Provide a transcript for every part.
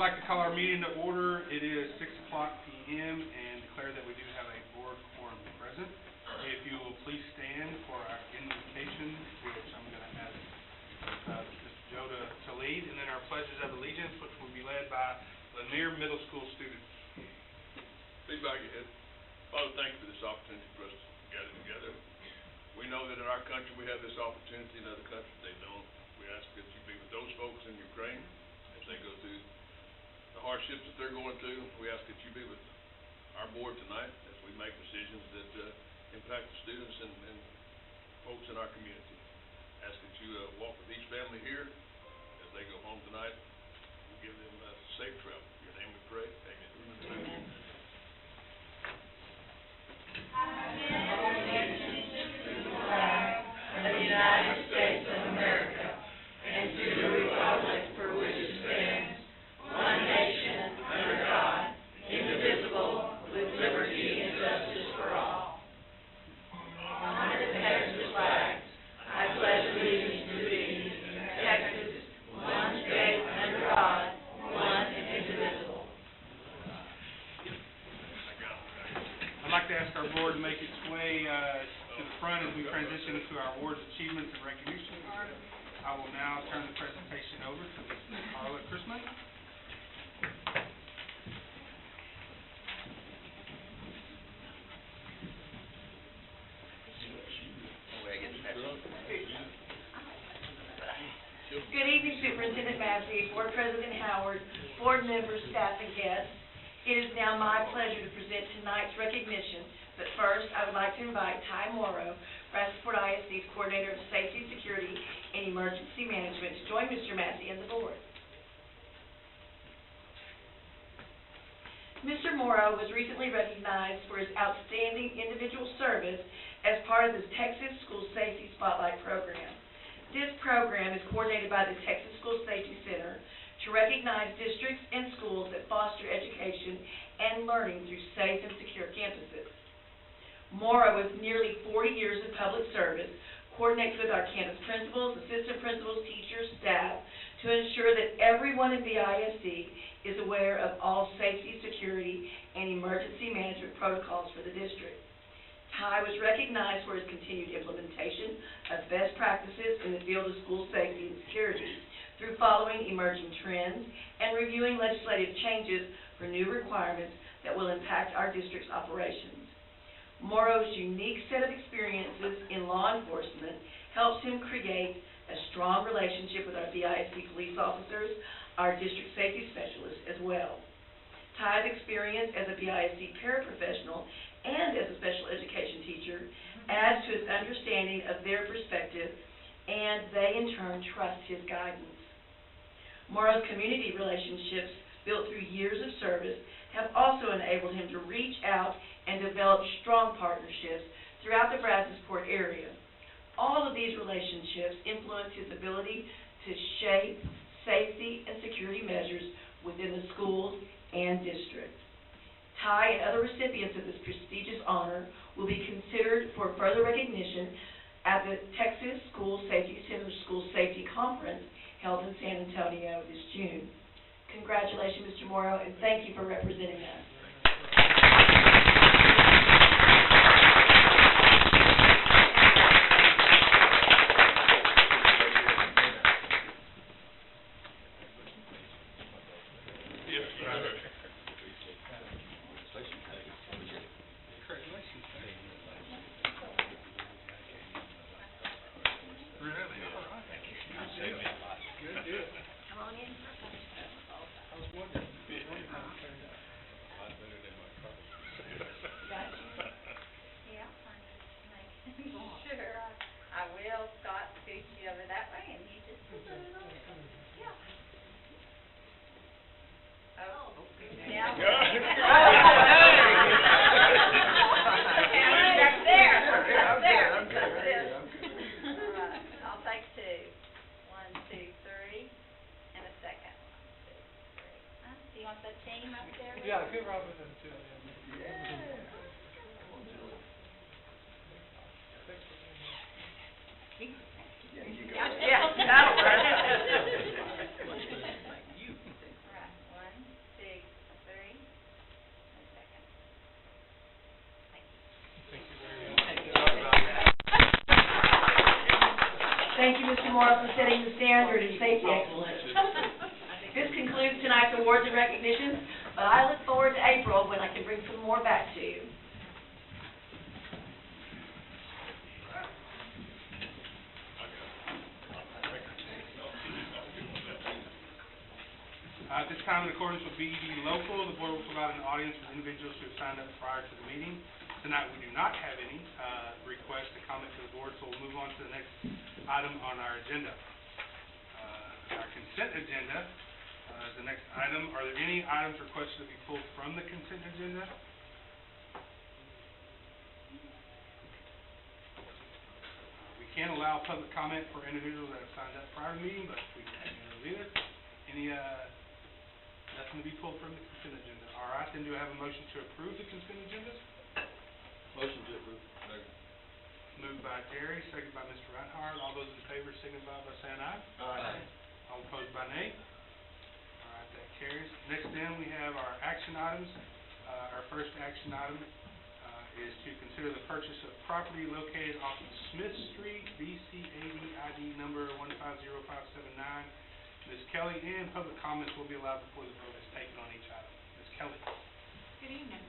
would like to call our meeting to order. It is 6 o'clock p.m. and declare that we do have a board quorum present. If you will please stand for our invocation, which I'm going to ask Mr. Joe to lead, and then our pledges of allegiance, which will be led by Lanier Middle School students. Please bow your head. Father, thank you for this opportunity for us to gather together. We know that in our country we have this opportunity, in other countries they don't. We ask that you be with those folks in Ukraine as they go through the hardships that they're going through. We ask that you be with our board tonight as we make decisions that impact the students and folks in our community. Ask that you walk with each family here as they go home tonight and give them safe travel. In your name we pray. Amen. Amen. Of the United States of America, and to the republic for which it stands, one nation, under God, indivisible, with liberty and justice for all. Under the Texas flag, I pledge allegiance to thee, Texas, one state, under God, one and indivisible. I'd like to ask our board to make its way to the front as we transition to our awards, achievements, and recognition. I will now turn the presentation over to Ms. Carla Chrisman. Good evening, Superintendent Massey, Board President Howard, board members, staff, and guests. It is now my pleasure to present tonight's recognition, but first I would like to invite Ty Morrow, Brazosport ISD's Coordinator of Safety, Security, and Emergency Management, to join Mr. Massey and the board. Mr. Morrow was recently recognized for his outstanding individual service as part of the Texas School Safety Spotlight Program. This program is coordinated by the Texas School Safety Center to recognize districts and schools that foster education and learning through safe and secure campuses. Morrow, with nearly 40 years of public service, coordinates with our campus principals, assistant principals, teachers, staff to ensure that everyone in BISD is aware of all safety, security, and emergency management protocols for the district. Ty was recognized for his continued implementation of best practices in the field of school safety and security through following emerging trends and reviewing legislative changes for new requirements that will impact our district's operations. Morrow's unique set of experiences in law enforcement helps him create a strong relationship with our BISD police officers, our district safety specialists as well. Ty's experience as a BISD paraprofessional and as a special education teacher adds to his understanding of their perspective, and they in turn trust his guidance. Morrow's community relationships, built through years of service, have also enabled him to reach out and develop strong partnerships throughout the Brazosport area. All of these relationships influence his ability to shape safety and security measures within the schools and district. Ty and other recipients of this prestigious honor will be considered for further recognition at the Texas School Safety Center School Safety Conference held in San Antonio this June. Congratulations, Mr. Morrow, and thank you for representing us. Yeah, get Robin in too. Yeah, that'll work. All right, 1, Mr. Morris for setting the standard in safety excellence. This concludes tonight's awards and recognitions, but I look forward to April when I can bring some more back to you. At this time, in accordance with BED Local, the board will provide an audience with individuals who have signed up prior to the meeting. Tonight, we do not have any requests to comment to the board, so we'll move on to the next item on our agenda. Our consent agenda is the next item. Are there any items requested to be pulled from the consent agenda? We can allow public comment for individuals that have signed up prior to the meeting, but we can't do those either. Any nothing to be pulled from the consent agenda. All right, then do I have a motion to approve the consent agenda? Motion to approve. Moved by Jerry, seconded by Mr. Reinhardt. All those in favor signify by saying aye. Aye. All opposed by nay. All right, that carries. Next then, we have our action items. Our first action item is to consider the purchase of property located off of Smith Street, BCAD ID number 150579. Ms. Kelly, and public comments will be allowed before the vote is taken on each item. Ms. Kelly. Good evening.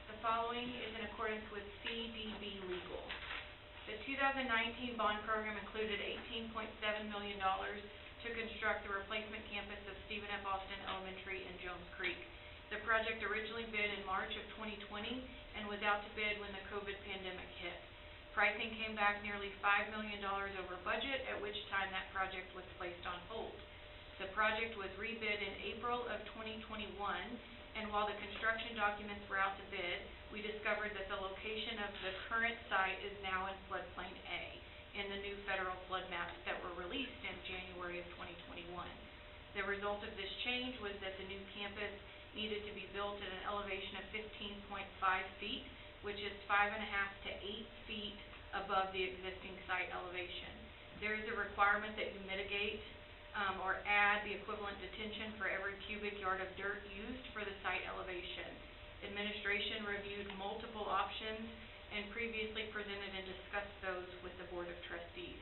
The following is in accordance with CDB Legal. The 2019 bond program included $18.7 million to construct the replacement campus of Stephen F. Austin Elementary in Jones Creek. The project originally bid in March of 2020 and was out to bid when the COVID pandemic hit. Pricing came back nearly $5 million over budget, at which time that project was placed on hold. The project was rebid in April of 2021, and while the construction documents were out to bid, we discovered that the location of the current site is now in floodplain A in the new federal flood maps that were released in January of 2021. The result of this change was that the new campus needed to be built at an elevation of 15.5 feet, which is 5.5 to 8 feet above the existing site elevation. There is a requirement that you mitigate or add the equivalent detention for every cubic yard of dirt used for the site elevation. Administration reviewed multiple options and previously presented and discussed those with the Board of Trustees.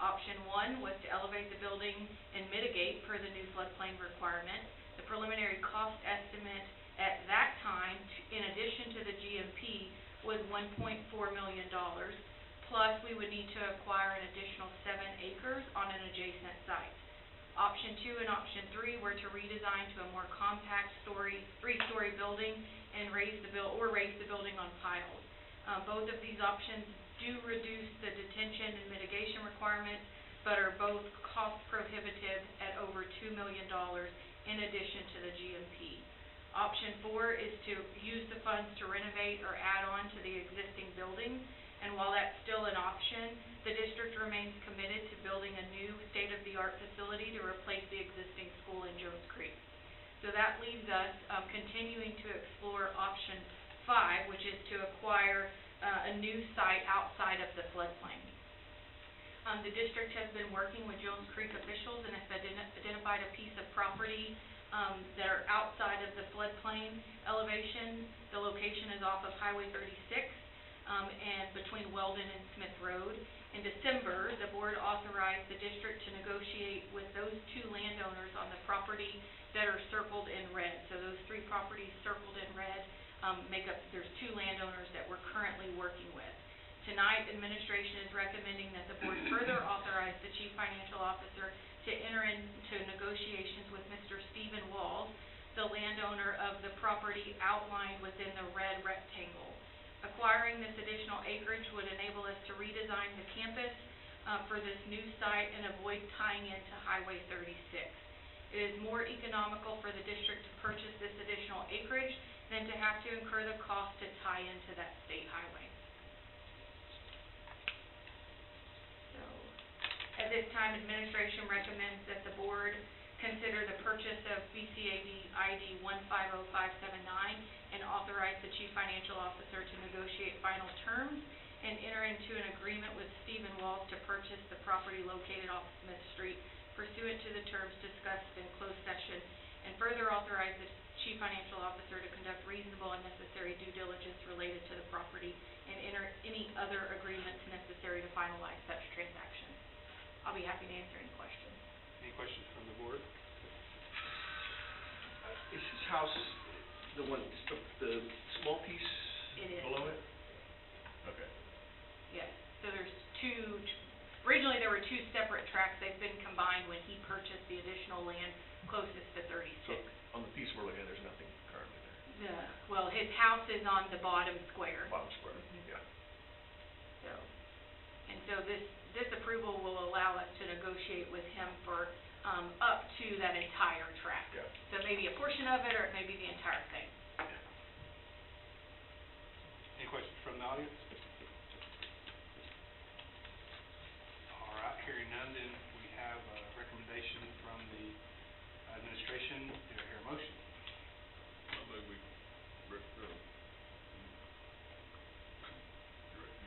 Option 1 was to elevate the building and mitigate per the new floodplain requirement. The preliminary cost estimate at that time, in addition to the GMP, was $1.4 million, plus we would need to acquire an additional 7 acres on an adjacent site. Option 2 and Option 3 were to redesign to a more compact three-story building and raise the building on piles. Both of these options do reduce the detention and mitigation requirements, but are both cost prohibitive at over $2 million in addition to the GMP. Option 4 is to use the funds to renovate or add on to the existing building, and while that's still an option, the district remains committed to building a new state-of-the-art facility to replace the existing school in Jones Creek. So that leaves us continuing to explore Option 5, which is to acquire a new site outside of the floodplain. The district has been working with Jones Creek officials and has identified a piece of property that are outside of the floodplain elevation. The location is off of Highway 36 and between Weldon and Smith Road. In December, the board authorized the district to negotiate with those 2 landowners on the property that are circled in red. So those 3 properties circled in red there's 2 landowners that we're currently working with. Tonight, administration is recommending that the board further authorize the chief financial officer to enter into negotiations with Mr. Stephen Walls, the landowner of the property outlined within the red rectangle. Acquiring this additional acreage would enable us to redesign the campus for this new site and avoid tying into Highway 36. It is more economical for the district to purchase this additional acreage than to have to incur the cost to tie into that state highway. At this time, administration recommends that the board consider the purchase of BCAD ID 150579 and authorize the chief financial officer to negotiate final terms and enter into an agreement with Stephen Walls to purchase the property located off Smith Street pursuant to the terms discussed in closed session and further authorize the Chief Financial Officer to conduct reasonable and necessary due diligence related to the property and enter any other agreements necessary to finalize such transactions. I'll be happy to answer any questions. Any questions from the board? Is his house the one, the small piece It is. below it? Okay. Yes, so there's two, originally there were two separate tracts. They've been combined when he purchased the additional land closest to 36. So on the piece we're looking at, there's nothing currently there. Well, his house is on the bottom square. Bottom square, yeah. So this approval will allow us to negotiate with him for up to that entire tract. Yeah. So maybe a portion of it, or it may be the entire thing. Any questions from the audience? All right, hearing none, then we have a recommendation from the administration. Do I hear a motion? I move we, direct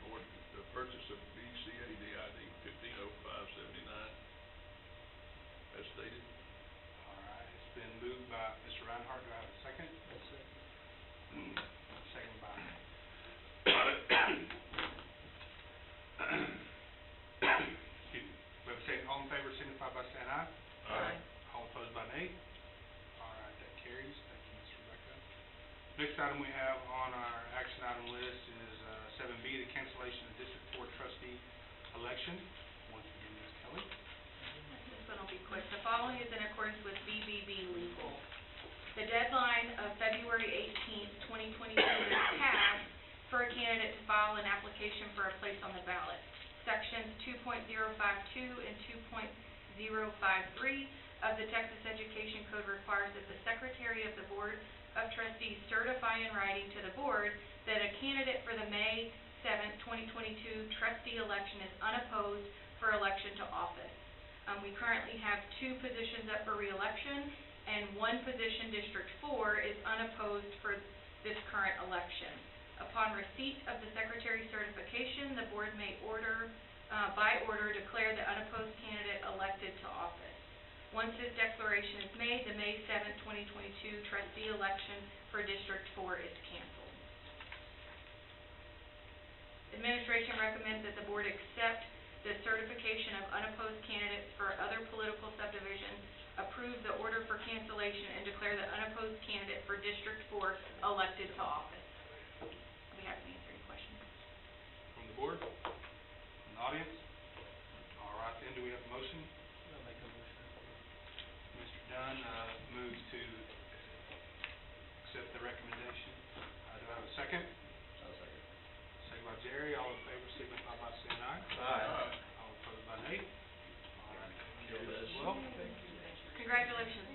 board, the purchase of BCADID 150579, as stated. All right, it's been moved by Mr. Reinhardt. Do I have a second? Second by excuse me. We have a second. All in favor signify by saying aye. Aye. All opposed by nay. All right, that carries. Thank you, Ms. Rebecca. Next item we have on our action item list is 7B, the cancellation of District 4 trustee election. Once again, Ms. Kelly. This one will be quick. The following is in accordance with BBB legal. The deadline of February 18th, 2022 is passed for a candidate to file an application for a place on the ballot. Sections 2.052 and 2.053 of the Texas Education Code requires that the Secretary of the Board of Trustees certify in writing to the board that a candidate for the May 7th, 2022 trustee election is unopposed for election to office. We currently have two positions up for re-election, and one position, District 4, is unopposed for this current election. Upon receipt of the Secretary's certification, the board may by order, declare the unopposed candidate elected to office. Once this declaration is made, the May 7th, 2022 trustee election for District 4 is canceled. Administration recommends that the board accept the certification of unopposed candidates for other political subdivisions, approve the order for cancellation, and declare the unopposed candidate for District 4 elected to office. I'll be happy to answer any questions. From the board? From the audience? All right, then, do we have a motion? I'll make a motion. Mr. Dunn moves to accept the recommendation. Do I have a second? I'll second. Second by Jerry. All in favor signify by saying aye. Aye. All opposed by nay. All right, that carries as well. Congratulations,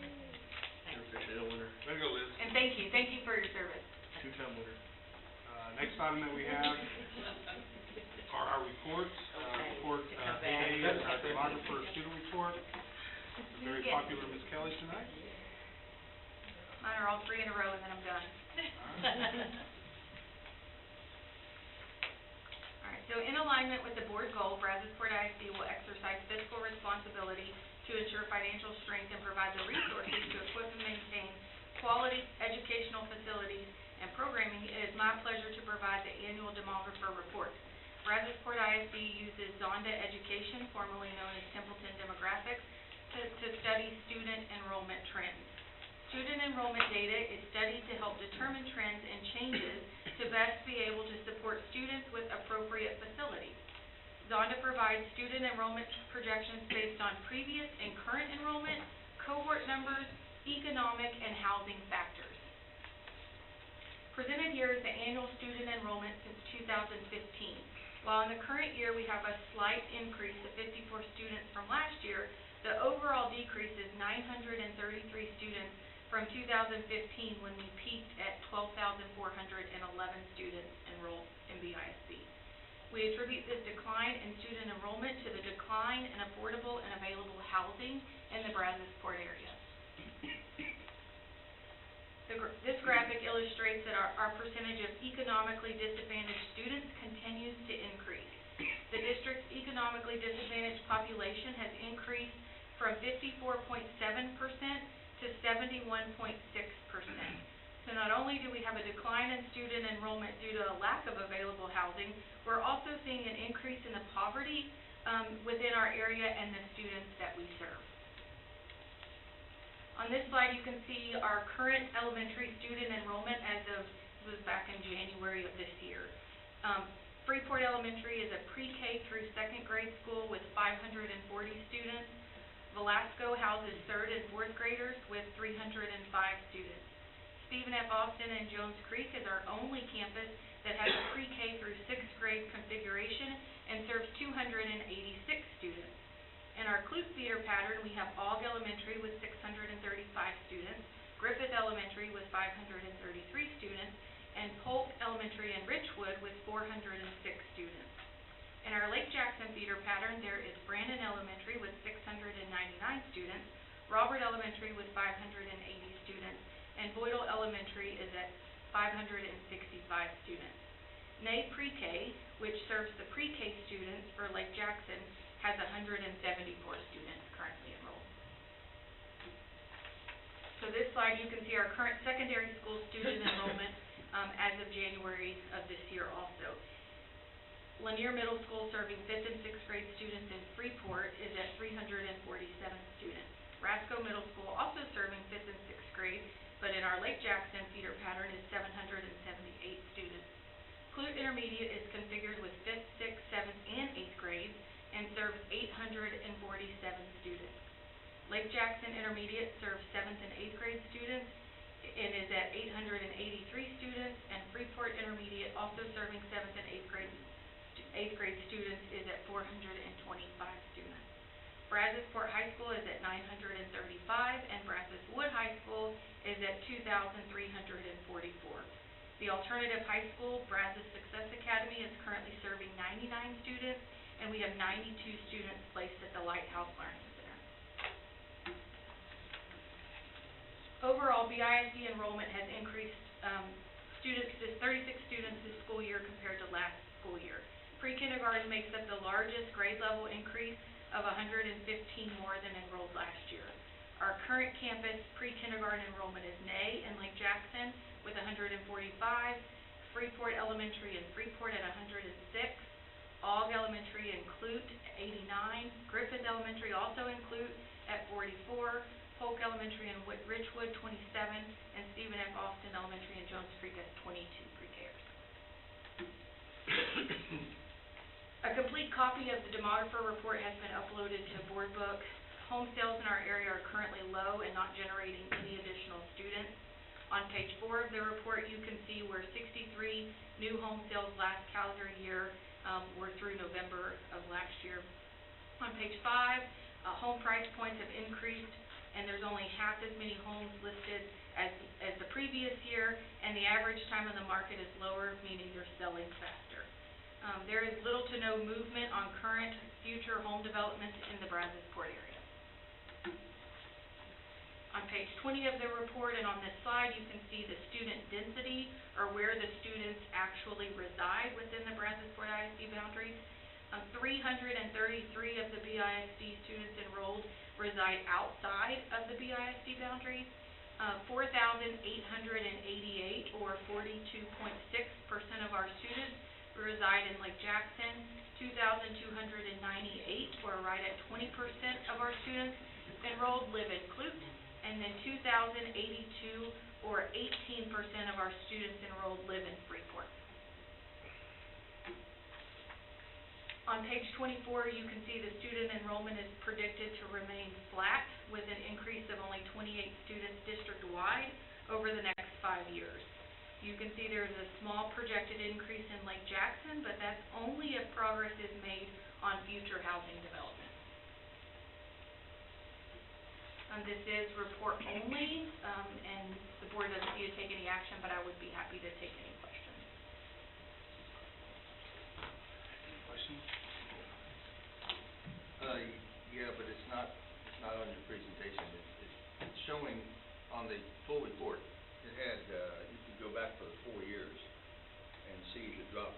You're officially a winner. Way to go, Liz. and thank you for your service. Two-time winner. Next item that we have are our reports. Report 8A is our Demographer student report. Very popular Ms. Kelly tonight. Mine are all 3 in a row, and then I'm done. All right, so in alignment with the board goal, Brazosport ISD will exercise fiscal responsibility to ensure financial strength and provide the resources to equip and maintain quality educational facilities and programming. It is my pleasure to provide the annual Demographer report. Brazosport ISD uses Zonda Education, formerly known as Templeton Demographics, to study student enrollment trends. Student enrollment data is studied to help determine trends and changes to best be able to support students with appropriate facilities. Zonda provides student enrollment projections based on previous and current enrollment, cohort numbers, economic, and housing factors. Presented here is the annual student enrollment since 2015. While in the current year we have a slight increase of 54 students from last year, the overall decrease is 933 students from 2015 when we peaked at 12,411 students enrolled in BISD. We attribute this decline in student enrollment to the decline in affordable and available housing in the Brazosport area. This graphic illustrates that our percentage of economically disadvantaged students continues to increase. The district's economically disadvantaged population has increased from 54.7% to 71.6%. So not only do we have a decline in student enrollment due to a lack of available housing, we're also seeing an increase in the poverty within our area and the students that we serve. On this slide, you can see our current elementary student enrollment as of, this was back in January of this year. Freeport Elementary is a pre-K through second grade school with 540 students. Velasco houses third and fourth graders with 305 students. Stephen F. Austin and Jones Creek is our only campus that has a pre-K through sixth grade configuration and serves 286 students. In our Clute feeder pattern, we have Aug Elementary with 635 students, Griffith Elementary with 533 students, and Polk Elementary in Richwood with 406 students. In our Lake Jackson feeder pattern, there is Brandon Elementary with 699 students, Robert Elementary with 580 students, and Boydell Elementary is at 565 students. Ney Pre-K, which serves the pre-K students for Lake Jackson, has 174 students currently enrolled. So this slide, you can see our current secondary school student enrollment as of January of this year also. Lanier Middle School, serving 5th and 6th grade students in Freeport, is at 347 students. Rasco Middle School, also serving 5th and 6th grade, but in our Lake Jackson feeder pattern, is 778 students. Clute Intermediate is configured with 5th, 6th, 7th, and 8th grades and serves 847 students. Lake Jackson Intermediate serves 7th and 8th grade students and is at 883 students, and Freeport Intermediate, also serving 7th and 8th grade students, is at 425 students. Brazosport High School is at 935, and Brazos Wood High School is at 2,344. The alternative high school, Brazos Success Academy, is currently serving 99 students, and we have 92 students placed at the Lighthouse Learning Center. Overall, BISD enrollment has increased students to 36 students this school year compared to last school year. Pre-kindergarten makes up the largest grade level increase of 115 more than enrolled last year. Our current campus pre-kindergarten enrollment is Ney and Lake Jackson with 145, Freeport Elementary and Freeport at 106, Aug Elementary and Clute 89, Griffith Elementary also in Clute at 44, Polk Elementary and Richwood 27, and Stephen F. Austin Elementary and Jones Creek at 22 pre-Kers. A complete copy of the Demographer report has been uploaded to BoardBook. Home sales in our area are currently low and not generating any additional students. On page 4 of the report, you can see where 63 new home sales last calendar year were through November of last year. On page 5, home price points have increased, and there's only half as many homes listed as the previous year, and the average time on the market is lower, meaning they're selling faster. There is little to no movement on current future home developments in the Brazosport area. On page 20 of the report and on this slide, you can see the student density, or where the students actually reside within the Brazosport ISD boundaries. 333 of the BISD students enrolled reside outside of the BISD boundaries. 4,888, or 42.6% of our students, reside in Lake Jackson. 2,298, or right at 20% of our students enrolled, live in Clute. And then 2,082, or 18% of our students enrolled, live in Freeport. On page 24, you can see the student enrollment is predicted to remain flat, with an increase of only 28 students district-wide over the next 5 years. You can see there's a small projected increase in Lake Jackson, but that's only if progress is made on future housing development. This is report only, and the board doesn't need to take any action, but I would be happy to take any questions. Any questions? Yeah, but it's not on your presentation. It's showing on the full report. It had, you can go back for the 4 years and see the drop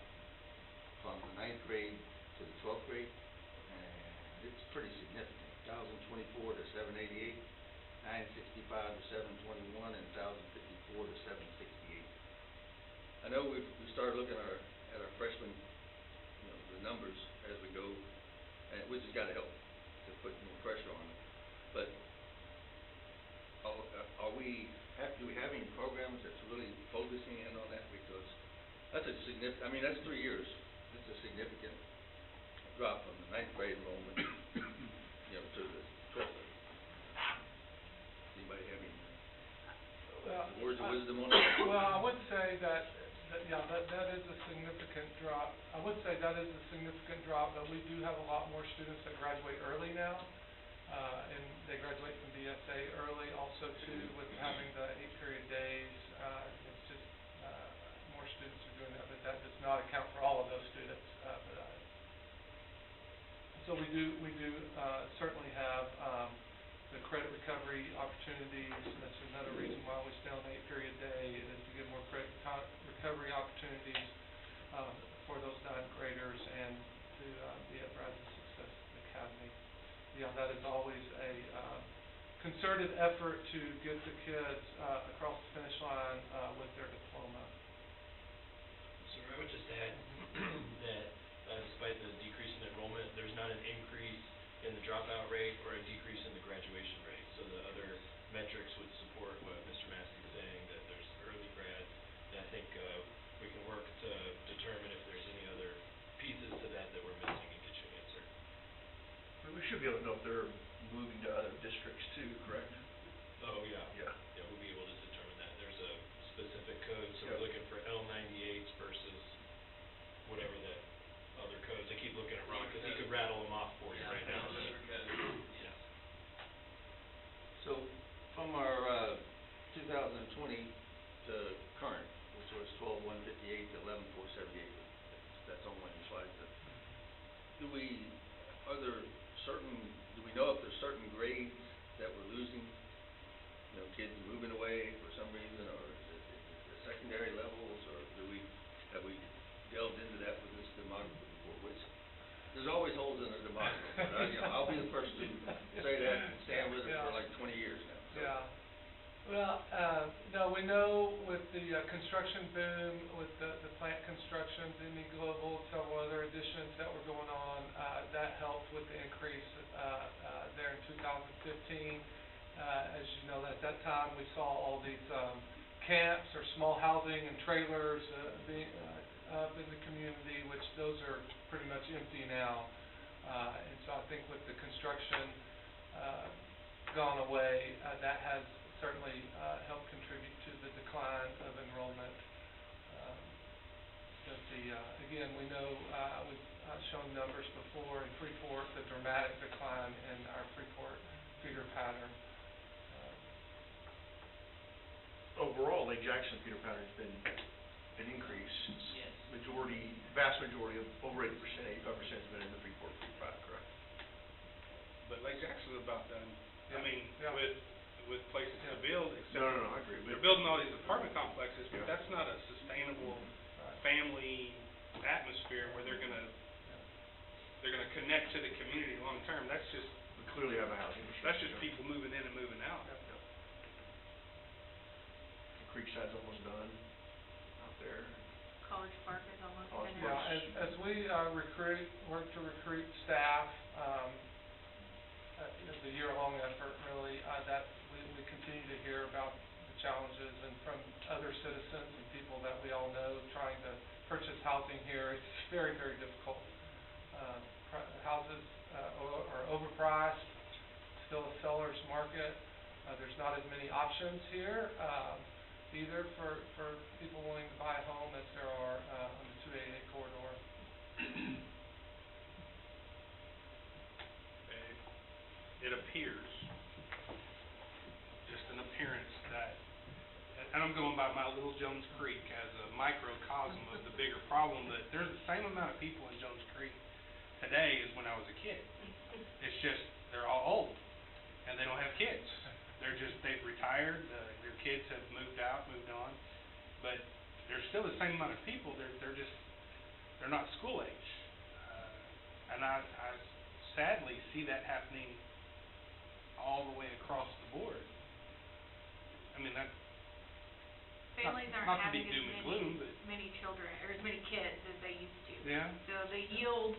from the 9th grade to the 12th grade, and it's pretty significant. 1,024 to 788. 965 to 721, and 1,054 to 768. I know we started looking at our freshmen, the numbers as we go, and which has got to help to put more pressure on them. But do we have any programs that's really focusing in on that? Because that's a significant. I mean, that's 3 years. It's a significant drop from the 9th grade enrollment, to the 12th grade. Anybody have any words of wisdom on that? Well, I would say that is a significant drop. I would say that is a significant drop, but we do have a lot more students that graduate early now, and they graduate from BSA early. Also, too, with having the 8-period days, it's just more students are doing that, but that does not account for all of those students. So we do certainly have the credit recovery opportunities. That's another reason why we stay on the 8-period day, is to give more credit recovery opportunities for those 9th graders and to be at Brazos Success Academy. That is always a concerted effort to get the kids across the finish line with their diploma. Sir, I would just add that despite the decrease in enrollment, there's not an increase in the dropout rate or a decrease in the graduation rate. So the other metrics would support what Mr. Massey is saying, that there's early grad. And I think we can work to determine if there's any other pieces to that we're missing and get you an answer. We should be able to know if they're moving to other districts too, correct? Oh, yeah. Yeah. Yeah, we'll be able to determine that. There's a specific code, so Yep. we're looking for L98s versus whatever that other codes. I keep looking at Ron, because he could rattle them off for you right now. Yeah. So, from our 2020 to current, which was 12,158 to 11,478, that's on one of your slides. Do we know if there's certain grades that we're losing? Kids moving away for some reason, or is it the secondary levels, or have we delved into that with this demographer report? Which there's always holes in the demographer, but I'll be the first to say that and stand with it for like 20 years now. So. Yeah. Well, no, we know with the construction boom, with the plant construction, Bimini Global, several other additions that were going on, that helped with the increase there in 2015. As you know, at that time, we saw all these camps or small housing and trailers being up in the community, which those are pretty much empty now. And so I think with the construction gone away, that has certainly helped contribute to the decline of enrollment. Again, we know we've shown numbers before in Freeport, the dramatic decline in our Freeport feeder pattern. Overall, Lake Jackson feeder pattern has been an increase. Yes. Vast majority of over 80%, 85% has been in the Freeport feeder pattern, correct? But Lake Jackson's about done. I Yeah. mean, Yeah. with places to build, except No, I agree. they're building all these apartment complexes, but Yeah. that's not a sustainable family atmosphere where they're gonna connect to the community long term. That's just We clearly have a housing issue. That's just people moving in and moving out. Yeah. Creekside's almost done out there. College Park is almost College finished. Park. Yeah, as we work to recruit staff, it's a year-long effort, really, that we continue to hear about the challenges and from other citizens and people that we all know trying to purchase housing here. It's very, very difficult. Houses are overpriced, still a seller's market. There's not as many options here, either for people willing to buy a home as there are on the 288 corridor. It appears, just an appearance that, and I'm going by my little Jones Creek as a microcosm of the bigger problem, that there's the same amount of people in Jones Creek today as when I was a kid. It's just, they're all old, and they don't have kids. They've retired, their kids have moved out, moved on, but there's still the same amount of people, they're not school age. And I sadly see that happening all the way across the board. mean, that, Families aren't not to having be doom and gloom, but, many children, or as many kids as they used to. yeah. So the yield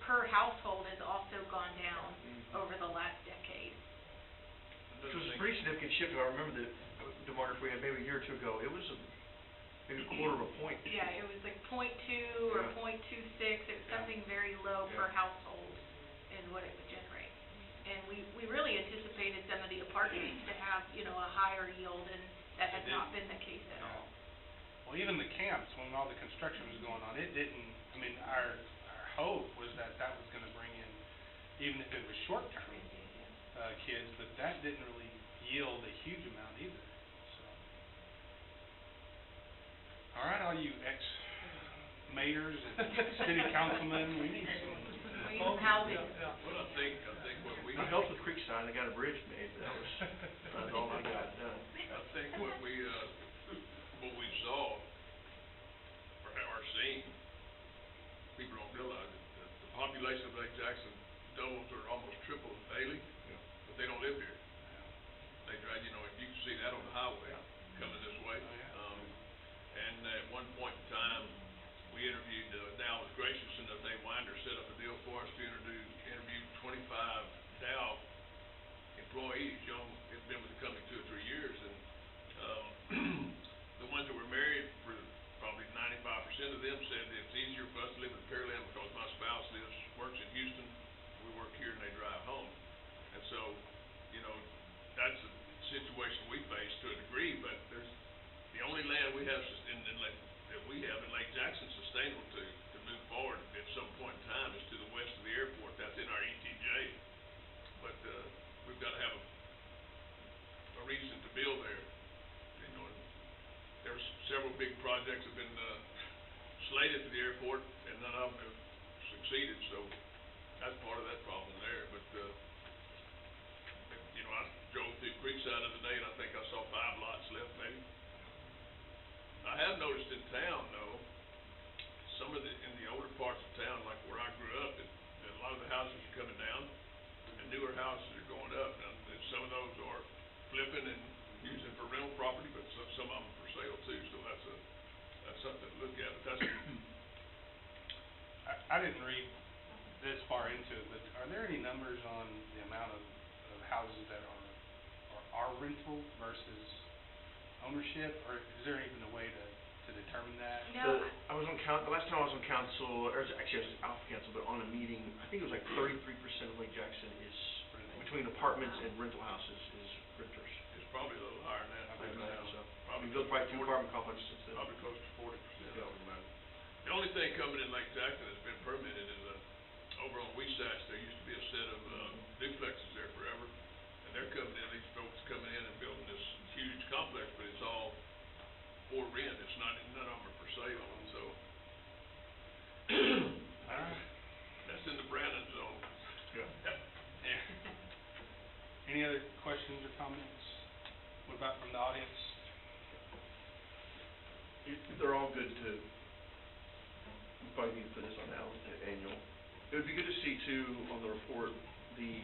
per household has also gone down over the last decade. Which was a pretty significant shift, if I remember the Demographer we had maybe a year or two ago, it was maybe a quarter of a point. Yeah, it was like .2 or Yeah. .26, it was Yeah. something very low per Yeah. household is what it would generate. And we really anticipated some of the apartments to have, you know, a higher yield, and that has not been the case at all. Well, even the camps, when all the construction was going on, it didn't, I mean, our hope was that that was gonna bring in, even if it was short-term, kids, but that didn't really yield a huge amount either, so. All right, all you ex-mayors and city councilmen, we need some, We need some housing. Yeah. Well, I think what we, I helped with Creekside, I got a bridge made, but that's all I got done. I think what we saw, or are seeing, people don't realize it, the population of Lake Jackson doubles or almost triples daily, but they don't live here. They drive, you know, you can see that on the highway coming this way. Oh, yeah. And at one point in time, we interviewed, Dow was gracious enough, Dave Winder set up a deal for us to interview 25 Dow employees, young, had been with the company 2 or 3 years, and the ones that were married, were probably 95% of them said that it's easier for us to live in Pearland because my spouse works in Houston, we work here and they drive home. And so, you know, that's a situation we face to a degree, but the only land we have that we have in Lake Jackson sustainable to move forward at some point in time is to the west of the airport. That's in our ETJ. But we've got to have a reason to build there. You know, there's several big projects have been slated for the airport, and none of them have succeeded. So that's part of that problem there. But you know, I drove through Creekside the other day, and I think I saw 5 lots left, maybe. I have noticed in town, though, in the older parts of town, like where I grew up, that a lot of the houses are coming down, and newer houses are going up. Now, some of those are flipping and using for rental property, but some of them are for sale too. So that's something to look at. But that's I didn't read this far into it, but are there any numbers on the amount of houses that are rental versus ownership, or is there even a way to determine that? No, I was on the last time I was on council, or actually I was off council, but on a meeting, I think it was like 33% of Lake Jackson is, between apartments and rental houses, is renters. it's probably a little higher than that. I think now. So, Probably we built probably 2 apartment complexes since then. Probably close to 40%. I would imagine. The only thing coming in Lake Jackson that's been permitted is over on Weesatch, there used to be a set of duplexes there forever, and they're coming in. These folks coming in and building this huge complex, but it's all for rent. It's not, none of them are for sale, and so All right. that's in the Brandon zone. Yeah. Yeah. Any other questions or comments? What about from the audience? They're all good to, we probably need to put this on annual. It would be good to see too, on the report, the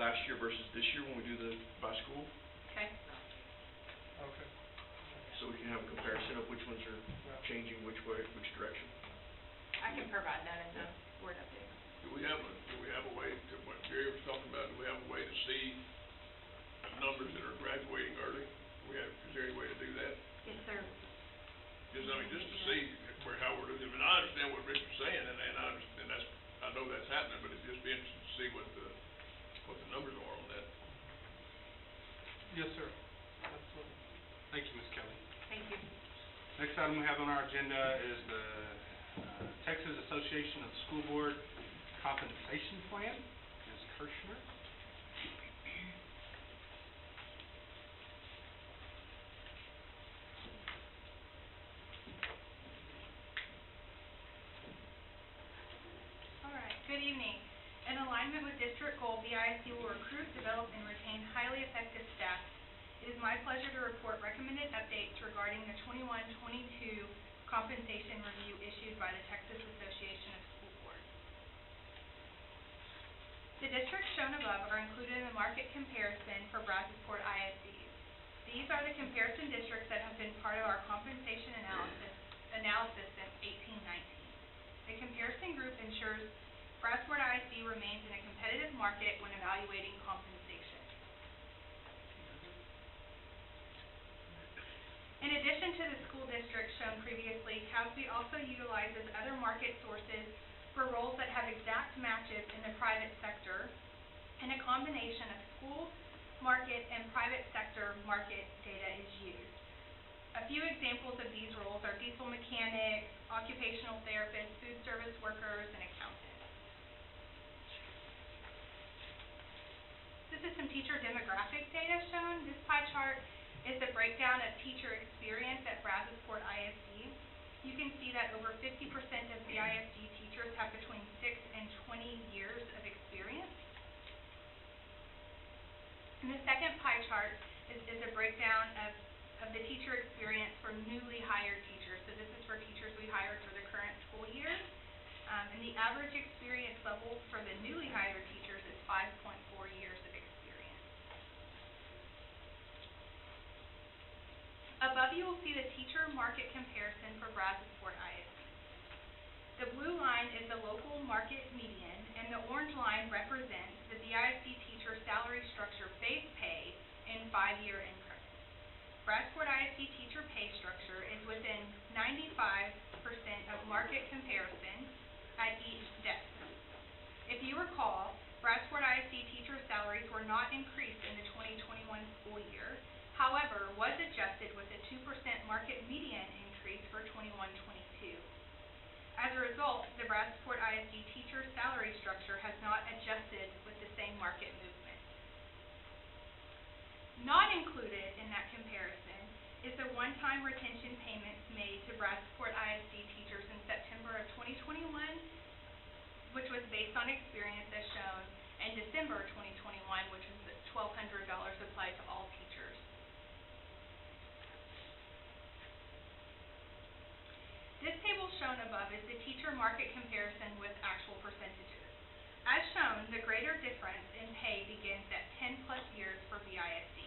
last year versus this year when we do the by school, okay. Okay. so we can have a comparison of which ones are changing which way, which direction. I can provide that in the Word update. Do we have a way to, what Jerry was talking about, do we have a way to see numbers that are graduating early? Is there any way to do that? Yes, sir. Just to see how we're doing. I mean, I understand what Rich was saying, and I know that's happening, but it'd just be interesting to see what the numbers are on that. Yes, sir. Absolutely. Thank you, Ms. Kelly. Thank you. Next item we have on our agenda is the Texas Association of School Board Compensation Plan. Ms. Kirshner. All right, good evening. In alignment with district goal, the ISD will recruit, develop, and retain highly effective staff. It is my pleasure to report recommended updates regarding the 21-22 compensation review issued by the Texas Association of School Boards. The districts shown above are included in the market comparison for Brazosport ISDs. These are the comparison districts that have been part of our compensation analysis since 1819. The comparison group ensures Brazosport ISD remains in a competitive market when evaluating compensation. In addition to the school districts shown previously, CASB also utilizes other market sources for roles that have exact matches in the private sector, and a combination of school, market, and private sector market data is used. A few examples of these roles are diesel mechanics, occupational therapists, food service workers, and accountants. This is some teacher demographic data shown. This pie chart is the breakdown of teacher experience at Brazosport ISD. You can see that over 50% of the ISD teachers have between 6 and 20 years of experience. And the second pie chart is a breakdown of the teacher experience for newly hired teachers. So this is for teachers we hired for the current school year. And the average experience level for the newly hired teachers is 5.4 years of experience. Above you will see the teacher market comparison for Brazosport ISD. The blue line is the local market median, and the orange line represents the BISD teacher salary structure base pay in 5-year increments. Brazosport ISD teacher pay structure is within 95% of market comparison at each step. If you recall, Brazosport ISD teacher salaries were not increased in the 2021 school year, however, was adjusted with a 2% market median increase for 21-22. As a result, the Brazosport ISD teacher salary structure has not adjusted with the same market movement. Not included in that comparison is the one-time retention payments made to Brazosport ISD teachers in September of 2021, which was based on experience as shown, and December 2021, which was the $1,200 applied to all teachers. This table shown above is the teacher market comparison with actual percentages. As shown, the greater difference in pay begins at 10+ years for BISD,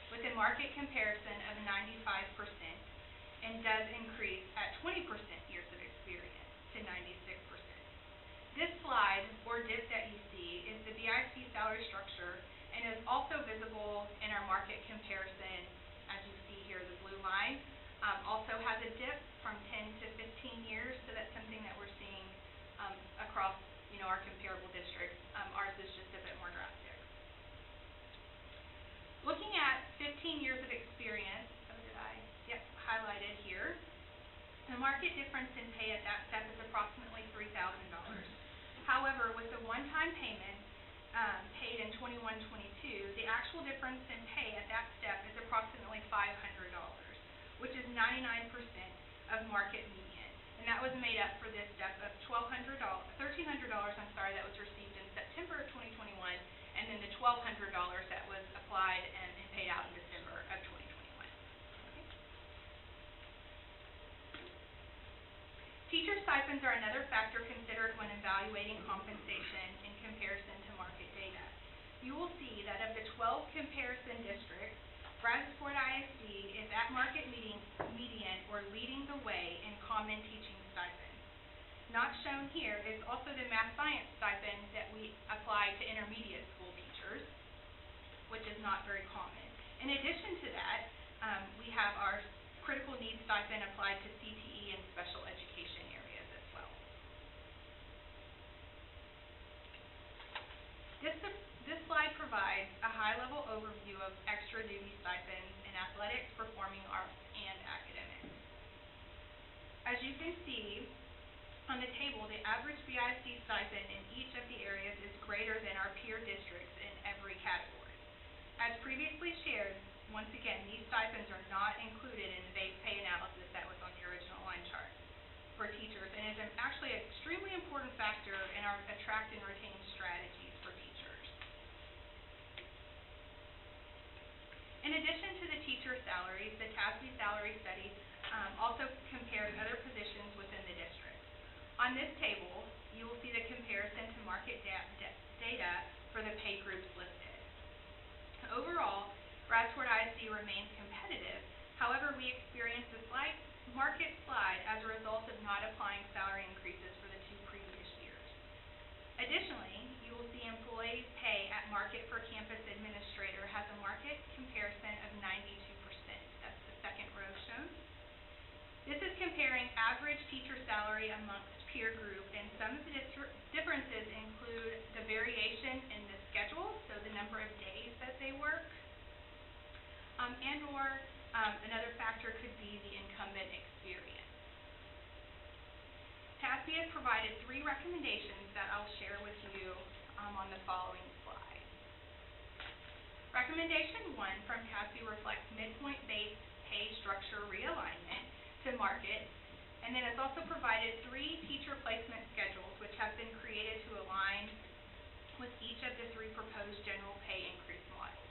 with a market comparison of 95%, and does increase at 20% years of experience to 96%. This slide, or dip that you see, is the BISD salary structure, and is also visible in our market comparison, as you see here, the blue line. Also has a dip from 10 to 15 years, so that's something that we're seeing across, our comparable districts. Ours is just a bit more drastic. Looking at 15 years of experience, highlighted here, the market difference in pay at that step is approximately $3,000. However, with the one-time payment paid in 21-22, the actual difference in pay at that step is approximately $500. Which is 99% of market median. And that was made up for this step of $1,300, that was received in September of 2021, and then the $1,200 that was applied and paid out in December of 2021. Okay. Teacher stipends are another factor considered when evaluating compensation in comparison to market data. You will see that of the 12 comparison districts, Brazosport ISD is at market median or leading the way in common teaching stipends. Not shown here is also the math science stipend that we apply to intermediate school teachers, which is not very common. In addition to that, we have our critical needs stipend applied to CTE and special education areas as well. This slide provides a high-level overview of extra duty stipends in athletics, performing arts, and academics. As you can see on the table, the average BISD stipend in each of the areas is greater than our peer districts in every category. As previously shared, once again, these stipends are not included in the base pay analysis that was on the original line chart for teachers, and is actually an extremely important factor in our attract and retain strategies for teachers. In addition to the teacher salaries, the CASB salary study also compared other positions within the district. On this table, you will see the comparison to market data for the pay groups listed. Overall, Brazosport ISD remains competitive. However, we experienced a slight market slide as a result of not applying salary increases for the 2 previous years. Additionally, you will see employees' pay at market for campus administrator has a market comparison of 92%. That's the second row shown. This is comparing average teacher salary amongst peer group, and some of the differences include the variation in the schedule, so the number of days that they work, and/or another factor could be the incumbent experience. TASB has provided 3 recommendations that I'll share with you on the following slide. Recommendation 1 from TASB reflects midpoint-based pay structure realignment to market, and then it's also provided 3 teacher placement schedules which have been created to align with each of the 3 proposed general pay increase models.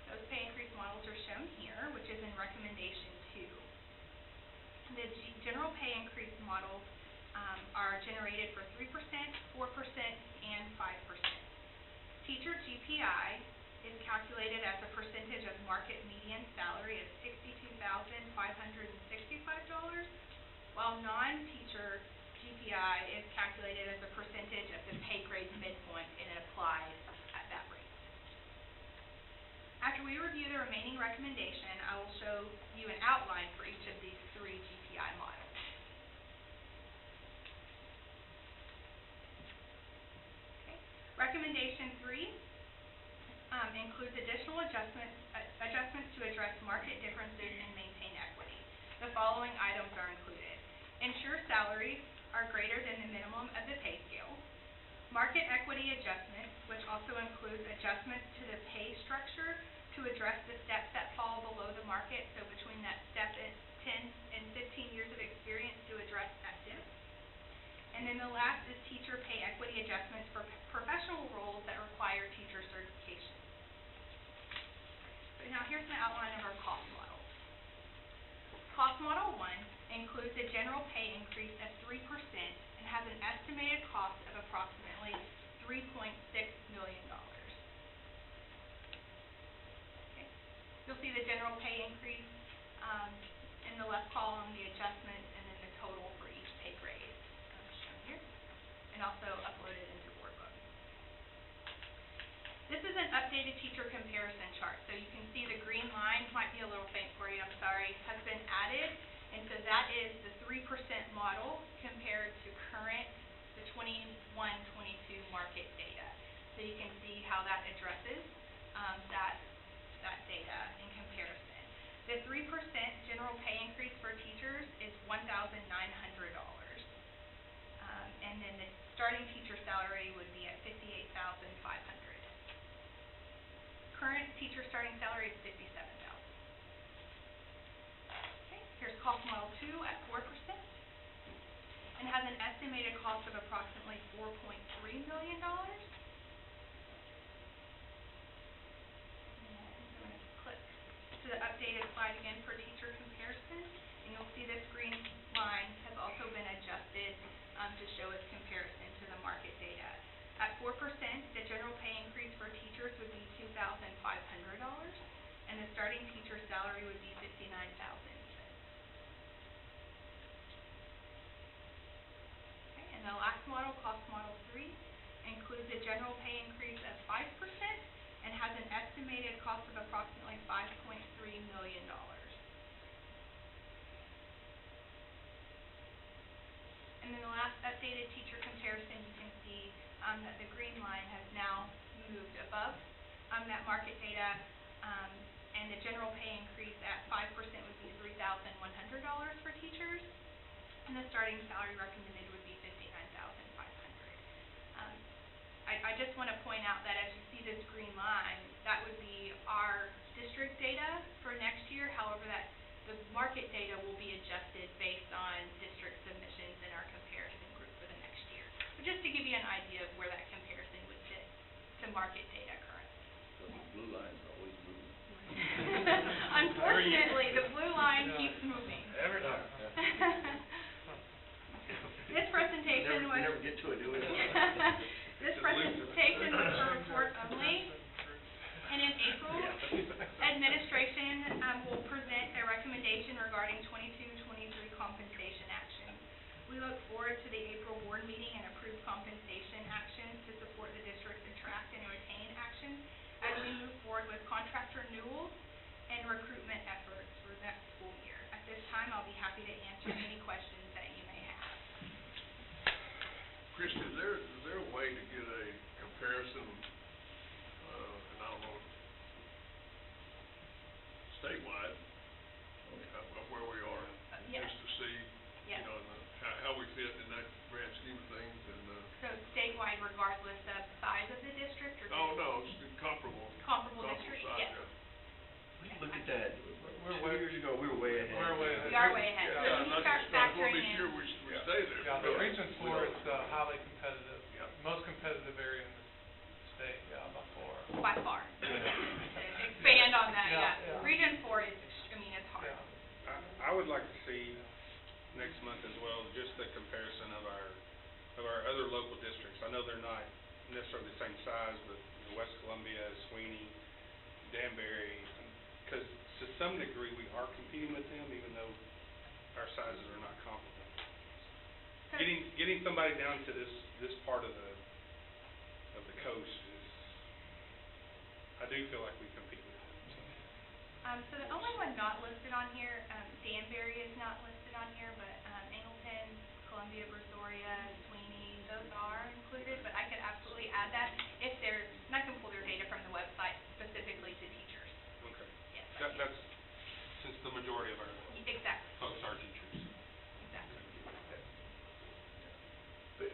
Those pay increase models are shown here, which is in recommendation 2. The general pay increase models are generated for 3%, 4%, and 5%. Teacher GPI is calculated as a percentage of market median salary of $62,565, while non-teacher GPI is calculated as a percentage of the pay grade midpoint and applied at that rate. After we review the remaining recommendation, I will show you an outline for each of these 3 GPI models. Okay. Recommendation 3 includes additional adjustments to address market differences and maintain equity. The following items are included. Ensure salaries are greater than the minimum of the pay scale. Market equity adjustments, which also includes adjustments to the pay structure to address the steps that fall below the market, so between that step is 10 and 15 years of experience to address that dip. And then the last is teacher pay equity adjustments for professional roles that require teacher certification. So now here's an outline of our cost model. Cost model 1 includes a general pay increase of 3% and has an estimated cost of approximately $3.6 million. Okay. You'll see the general pay increase in the left column, the adjustment, and then the total for each pay grade shown here, and also uploaded into Board Book. This is an updated teacher comparison chart. So you can see the green line, might be a little faint for you, I'm sorry, has been added. And so that is the 3% model compared to the 21-22 market data. So you can see how that addresses that data in comparison. The 3% general pay increase for teachers is $1,900. And then the starting teacher salary would be at $58,500. Current teacher starting salary is $57,000. Okay, here's cost model 2 at 4% and has an estimated cost of approximately $4.3 million. And I'm going to click to the updated slide again for teacher comparison, and you'll see this green line has also been adjusted to show its comparison to the market data. At 4%, the general pay increase for teachers would be $2,500, and the starting teacher salary would be $59,000. Okay, and the last model, cost model 3, includes a general pay increase of 5% and has an estimated cost of approximately $5.3 million. And then the last updated teacher comparison, you can see that the green line has now moved above that market data, and the general pay increase at 5% would be $3,100 for teachers, and the starting salary recommended would be $59,500. I just want to point out that as you see this green line, that would be our district data for next year. However, that the market data will be adjusted based on district submissions in our comparison group for the next year. So just to give you an idea of where that comparison would fit to market data currently. So the blue line is always moving. Unfortunately, the blue line keeps moving. Every time. This presentation was... We never get to it, do we? This presentation was for report only, and in April, way to get a comparison, and I don't know, statewide, of where we are? Yes. Just to see, Yes. you know, how we fit in that grand scheme of things, and, So statewide regardless of size of the district, or oh, just no, it's comparable. comparable district? size, Yes. yeah. We looked at that, We're 2 years ago, we were way ahead. We're way ahead. We are way ahead. Yeah, So and you I start just wanna factoring be sure in, we Yeah. stay there. Yeah, the Yeah. Region 4 is highly competitive, Yeah. most competitive area in the state, yeah, by far. by far. To expand on that, yeah. Region 4 is, it's hard. Yeah. I would like to see next month as well, just the comparison of our other local districts. I know they're not necessarily the same size, but you know, West Columbia, Sweeney, Danbury, because to some degree we are competing with them, even though our sizes are not comparable. So- Getting somebody down to this part of the coast is, I do feel like we compete with them. So the only one not listed on here, Danbury is not listed on here, but Angleton, Columbia, Brazoria, Sweeney, those are included, but I could absolutely add that if they're, and I can pull their data from the website specifically to teachers. Okay. Yes, I can. That's, since the majority of our Exactly, folks are teachers. exactly. But,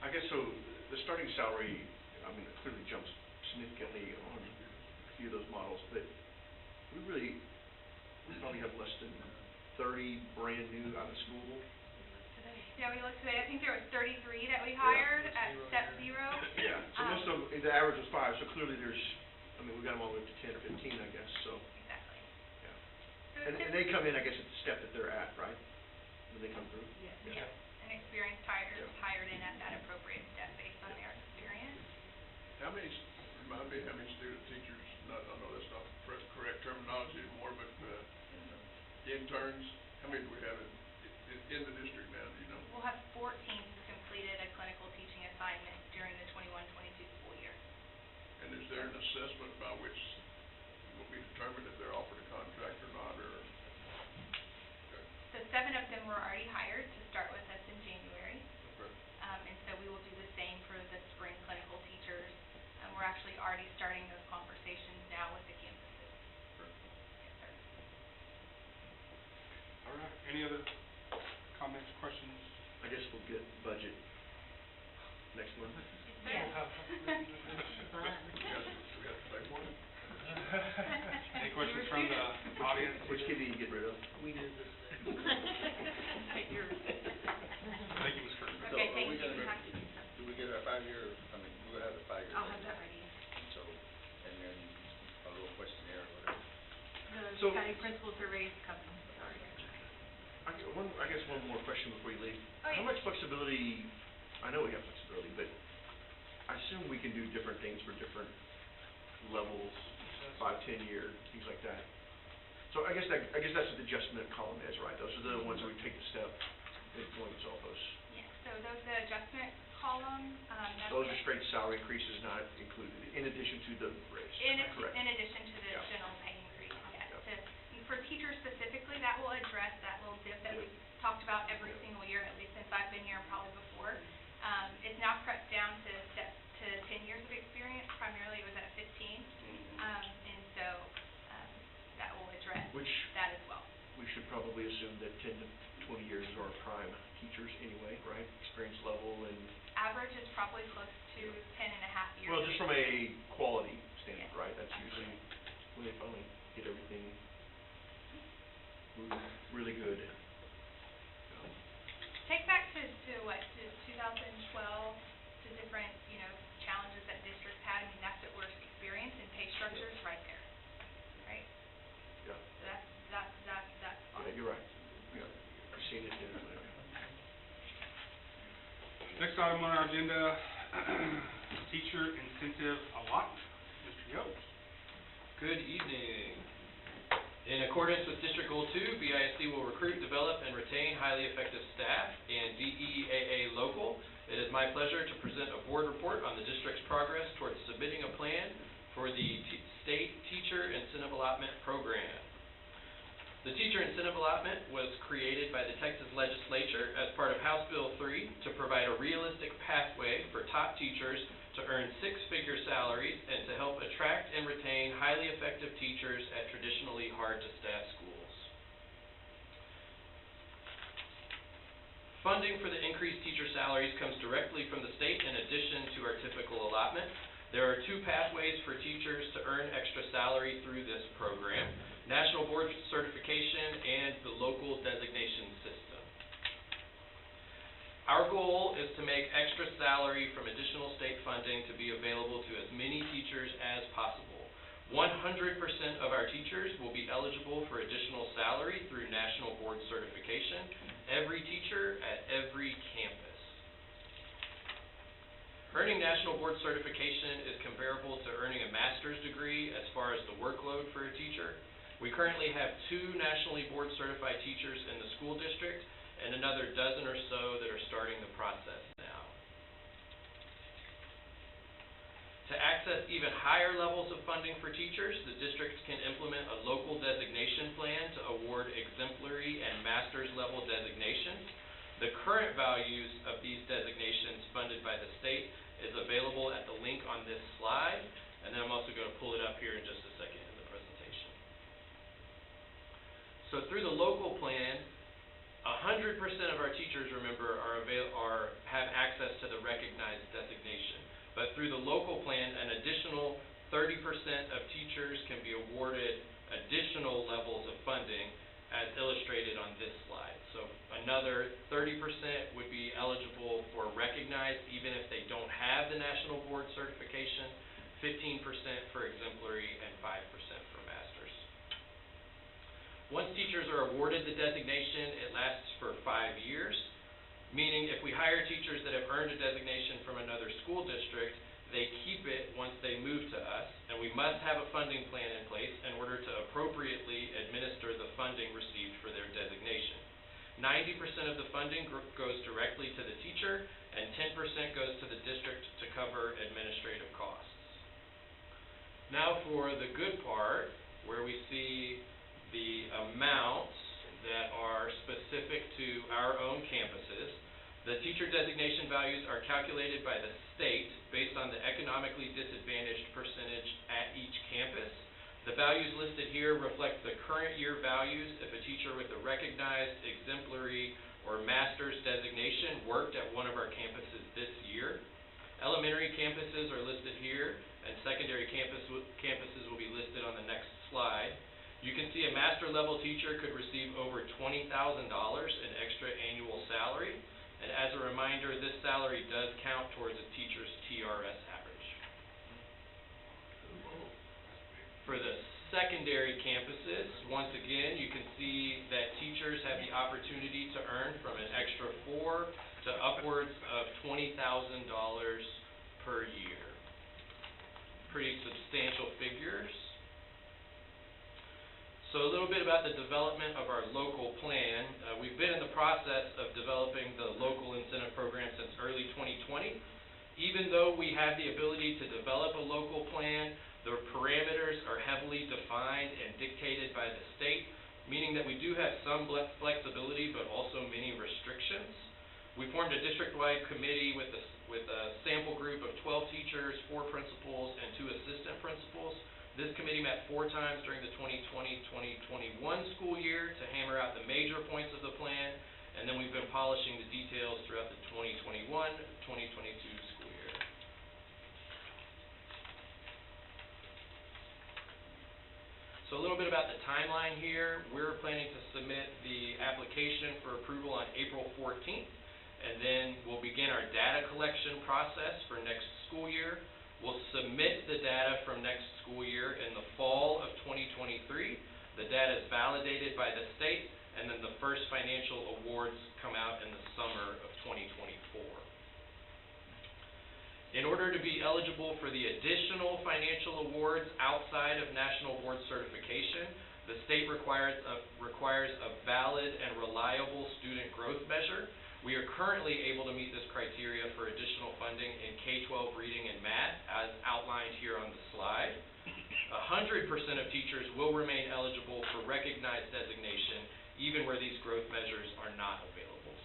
I guess so, the starting salary, I mean, it clearly jumps significantly on a few of those models, but we probably have less than 30 brand new out of school. Yeah, we looked today, I think there was 33 that we hired at step 0. Yeah, so most of them, the average was 5, so clearly there's, I mean, we got them all the way up to 10 or 15, I guess, so, Exactly. yeah. So And it's they come in, I guess, at the step that they're at, right? When they come through? yes, Yeah. an experienced hire is Yeah. hired in at that appropriate step based on their experience. How many, remind me, how many student teachers, I know that's not the correct terminology anymore, but, interns, how many do we have in the district now, do you know? We'll have 14 who've completed a clinical teaching assignment during the 21-22 school year. And is there an assessment by which it will be determined if they're offered a contract or not, or? Okay. So 7 of them were already hired to start with us in January. Okay. And so we will do the same for the spring clinical teachers. We're actually already starting those conversations now with the campuses. Yes, sir. All right. Any other comments, questions? I guess we'll get budget next month. Yes, sir. Do we have to pay for it? Any questions from the audience? Which kid do you get rid of? We did this thing. Thank you, Ms. Kirk. So Okay, are thank we you. gonna- You have to do something. Do we get our 5-year, I mean, we'll have a 5-year. I'll have that ready. So, and then a little questionnaire or whatever. The So- county principal surveys come, sorry. I guess one more question before you leave. Oh, yeah. How much flexibility, I know we have flexibility, but I assume we can do different things for different levels, 5, 10-year, things like that. So I guess that's what the adjustment column is, right? Those are the ones that we take the step in going to Alphos. Yeah, so those, the adjustment column, that's. Those are straight salary increases not included, in addition to the raise, correct? In addition to the Yeah. general pay increase, yes. Yeah. For teachers specifically, that will address that little dip that we've talked about every single year, at least since I've been here and probably before. It's now crept down to 10 years of experience, primarily it was at 15. And so, that will address Which that as well. we should probably assume that 10 to 20 years are our prime teachers anyway, right? Experience level and, Average is probably close to 10 and a half years. well, just from a quality standard, Yeah. right? That's usually when they finally get everything moving really good. Take back to 2012, to different, challenges that districts had. I mean, that's what we're experiencing, pay structures right there, right? Yeah, So that's fine. yeah, you're right. Yeah, I've seen it, yeah. Next item on our agenda, teacher incentive allotment. Mr. Yost. Good evening. In accordance with District Goal 2, BISD will recruit, develop, and retain highly effective staff and VEAA local. It is my pleasure to present a board report on the district's progress towards submitting a plan for the state teacher incentive allotment program. The teacher incentive allotment was created by the Texas legislature as part of House Bill 3 to provide a realistic pathway for top teachers to earn six-figure salaries and to help attract and retain highly effective teachers at traditionally hard-to-staff schools. Funding for the increased teacher salaries comes directly from the state in addition to our typical allotment. There are two pathways for teachers to earn extra salary through this program: National Board Certification and the local designation system. Our goal is to make extra salary from additional state funding to be available to as many teachers as possible. 100% of our teachers will be eligible for additional salary through National Board Certification, every teacher at every campus. Earning National Board Certification is comparable to earning a master's degree as far as the workload for a teacher. We currently have 2 nationally board certified teachers in the school district and another dozen or so that are starting the process now. To access even higher levels of funding for teachers, the district can implement a local designation plan to award exemplary and master's level designations. The current values of these designations funded by the state is available at the link on this slide, and then I'm also going to pull it up here in just a second in the presentation. So through the local plan, 100% of our teachers, remember, have access to the recognized designation. But through the local plan, an additional 30% of teachers can be awarded additional levels of funding as illustrated on this slide. So another 30% would be eligible for recognized even if they don't have the National Board Certification, 15% for exemplary, and 5% for masters. Once teachers are awarded the designation, it lasts for 5 years. Meaning if we hire teachers that have earned a designation from another school district, they keep it once they move to us, and we must have a funding plan in place in order to appropriately administer the funding received for their designation. 90% of the funding goes directly to the teacher, and 10% goes to the district to cover administrative costs. Now for the good part, where we see the amounts that are specific to our own campuses. The teacher designation values are calculated by the state based on the economically disadvantaged percentage at each campus. The values listed here reflect the current year values if a teacher with a recognized exemplary or master's designation worked at one of our campuses this year. Elementary campuses are listed here, and secondary campuses will be listed on the next slide. You can see a master level teacher could receive over $20,000 in extra annual salary, and as a reminder, this salary does count towards a teacher's TRS average. For the secondary campuses, once again, you can see that teachers have the opportunity to earn from an extra $4,000 to upwards of $20,000 per year. Pretty substantial figures. So a little bit about the development of our local plan. We've been in the process of developing the local incentive program since early 2020. Even though we have the ability to develop a local plan, the parameters are heavily defined and dictated by the state, meaning that we do have some flexibility but also many restrictions. We formed a district-wide committee with a sample group of 12 teachers, 4 principals, and 2 assistant principals. This committee met 4 times during the 2020-2021 school year to hammer out the major points of the plan, and then we've been polishing the details throughout the 2021-2022 school year. So a little bit about the timeline here. We're planning to submit the application for approval on April 14th, and then we'll begin our data collection process for next school year. We'll submit the data from next school year in the fall of 2023. The data is validated by the state, and then the first financial awards come out in the summer of 2024. In order to be eligible for the additional financial awards outside of National Board Certification, the state requires a valid and reliable student growth measure. We are currently able to meet this criteria for additional funding in K-12 reading and math, as outlined here on the slide. 100% of teachers will remain eligible for recognized designation, even where these growth measures are not available.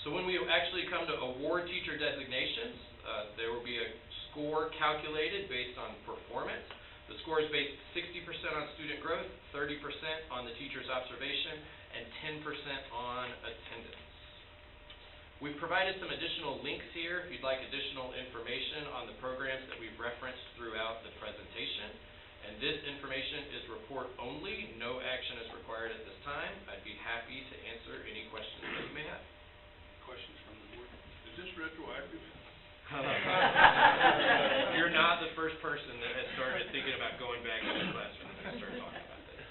So when we actually come to award teacher designations, there will be a score calculated based on performance. The score is based 60% on student growth, 30% on the teacher's observation, and 10% on attendance. We've provided some additional links here if you'd like additional information on the programs that we've referenced throughout the presentation. And this information is report only. No action is required at this time. I'd be happy to answer any questions that you may have. Questions from the board? Is this retroactive? You're not the first person that has started thinking about going back into the classroom and start talking about this.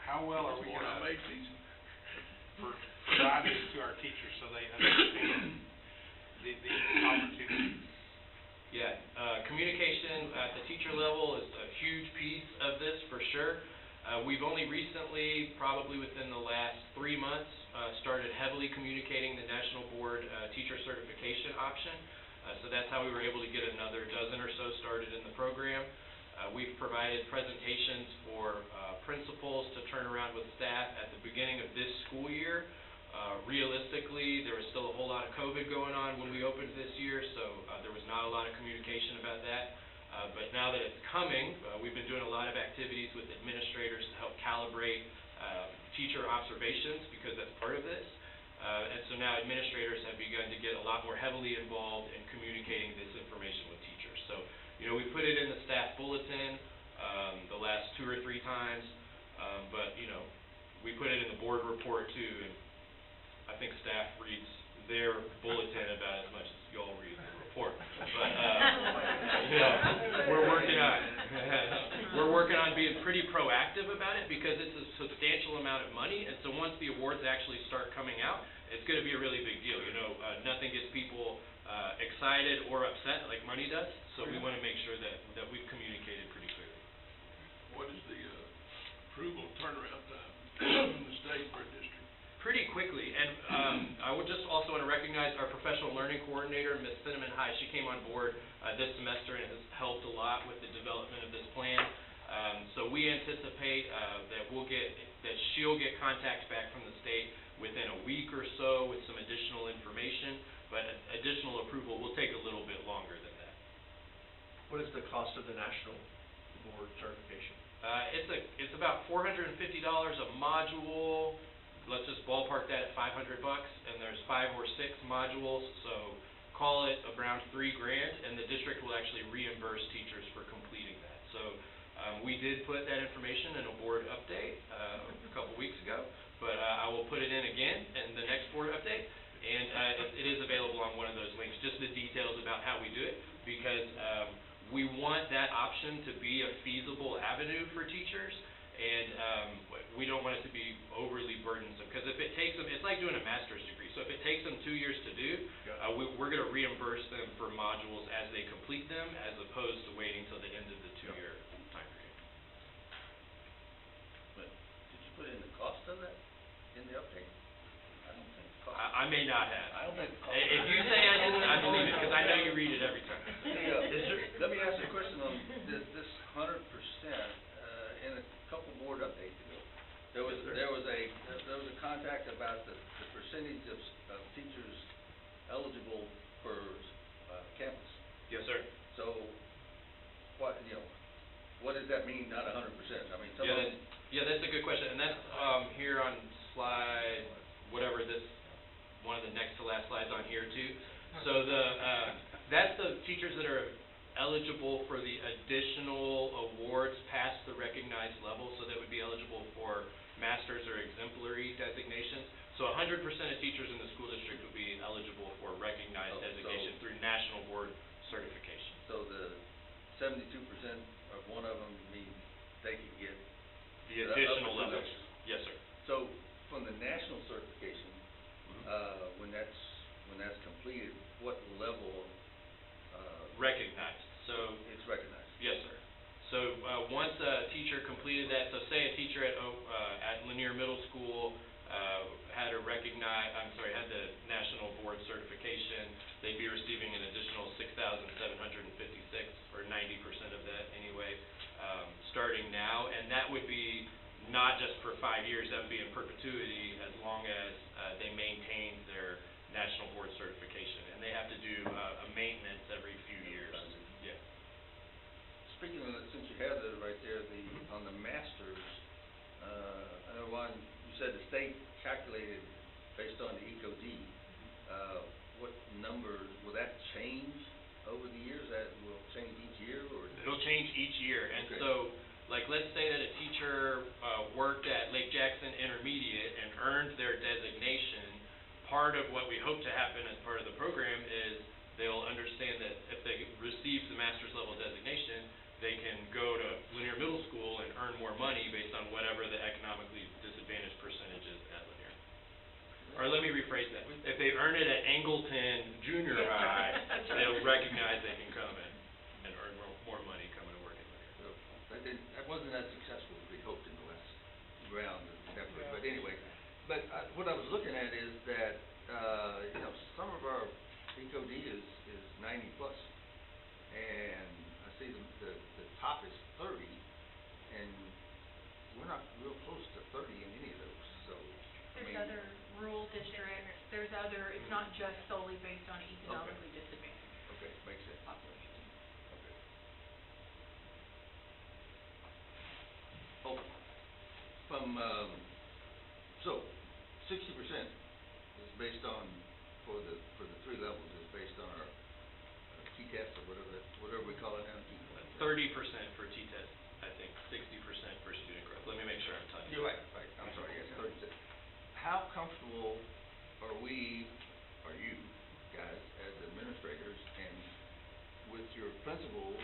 How well are we That's gonna what I made season. provide this to our teachers so they understand the opportunities? Yeah, communication at the teacher level is a huge piece of this for sure. We've only recently, probably within the last 3 months, started heavily communicating the National Board Teacher Certification option. So that's how we were able to get another dozen or so started in the program. We've provided presentations for principals to turn around with staff at the beginning of this school year. Realistically, there was still a whole lot of COVID going on when we opened this year, so there was not a lot of communication about that. But now that it's coming, we've been doing a lot of activities with administrators to help calibrate teacher observations because that's part of this. And so now administrators have begun to get a lot more heavily involved in communicating this information with teachers. So, you know, we put it in the staff bulletin the last 2 or 3 times, but, you know, we put it in the board report too, and I think staff reads their bulletin about as much as y'all read the report. But, you know, we're working on being pretty proactive about it because it's a substantial amount of money, and so once the awards actually start coming out, it's going to be a really big deal. You know, nothing gets people excited or upset like money does, so we want to make sure that we've communicated pretty clearly. What is the approval turnaround time from the state for a district? Pretty quickly, and I would just also want to recognize our professional learning coordinator, Ms. Cinnamon High. She came on board this semester and has helped a lot with the development of this plan. So we anticipate that she'll get contact back from the state within a week or so with some additional information, but additional approval will take a little bit longer than that. What is the cost of the national board certification? It's about $450 a module. Let's just ballpark that at $500, and there's 5 or 6 modules, so call it around $3,000, and the district will actually reimburse teachers for completing that. So we did put that information in a board update a couple weeks ago, but I will put it in again in the next board update, and it is available on one of those links, just the details about how we do it, because we want that option to be a feasible avenue for teachers. And we don't want it to be overly burdensome, because if it takes them, it's like doing a master's degree. So if it takes them 2 years to do, we're going to reimburse them for modules as they complete them, as opposed to waiting till the end of the 2-year time period. But did you put in the cost of that in the update? I don't think the cost. I may not have. I don't think the cost. If you say I didn't, I believe it, because I know you read it every time. Let me ask you a question on this 100%. In a couple board updates ago, there was a contact about the percentage of teachers eligible for campus. Yes, sir. So, what does that mean? Not 100%. I mean, That's a good question, and that's here on slide whatever this one of the next to last slides on here too. So that's the teachers that are eligible for the additional awards past the recognized level, so that would be eligible for master's or exemplary designations. So 100% of teachers in the school district would be eligible for recognized designation through national board certification. So the 72% of one of them means they can get the additional levels. Yes, sir. So from the national certification, when that's completed, what level recognized? So it's recognized. Yes, sir. So once a teacher completed that, so say a teacher at Lanier Middle School had the national board certification, they'd be receiving an additional $6,756, or 90% of that anyway, starting now, and that would be not just for 5 years, that would be in perpetuity as long as that they maintain their national board certification, and they have to do a maintenance every few years. Yeah. Speaking of, since you have that right there, on the masters, I know one, you said the state calculated based on the ECOD, what numbers, will that change over the years? That will change each year, or? It'll change each year, and Okay. so, like, let's say that a teacher worked at Lake Jackson Intermediate and earned their designation. Part of what we hope to happen as part of the program is they'll understand that if they receive the master's level designation, they can go to Linear Middle School and earn more money based on whatever the economically disadvantaged percentage is at Linear. Or let me rephrase that. If they earn it at Angleton Junior High, they'll recognize they can come and earn more money coming to work at Linear. So, that wasn't as successful as we hoped in the last round of effort, but anyway. But what I was looking at is that, you know, some of our ECOD is 90 plus, and I see the top is 30, and we're not real close to 30 in any of those, so. There's other rural districts, there's other, it's not just solely based on economically disadvantaged Okay, makes sense. population. Okay. Oh, from, so 60% is based on, for the 3 levels, is based on our T-test or whatever we call it now, T-test. 30% for T-test, I think, 60% for student growth. Let me make sure I'm talking. You're right, I'm sorry, yes, 30%. How comfortable are we, are you guys, as administrators, and with your principals,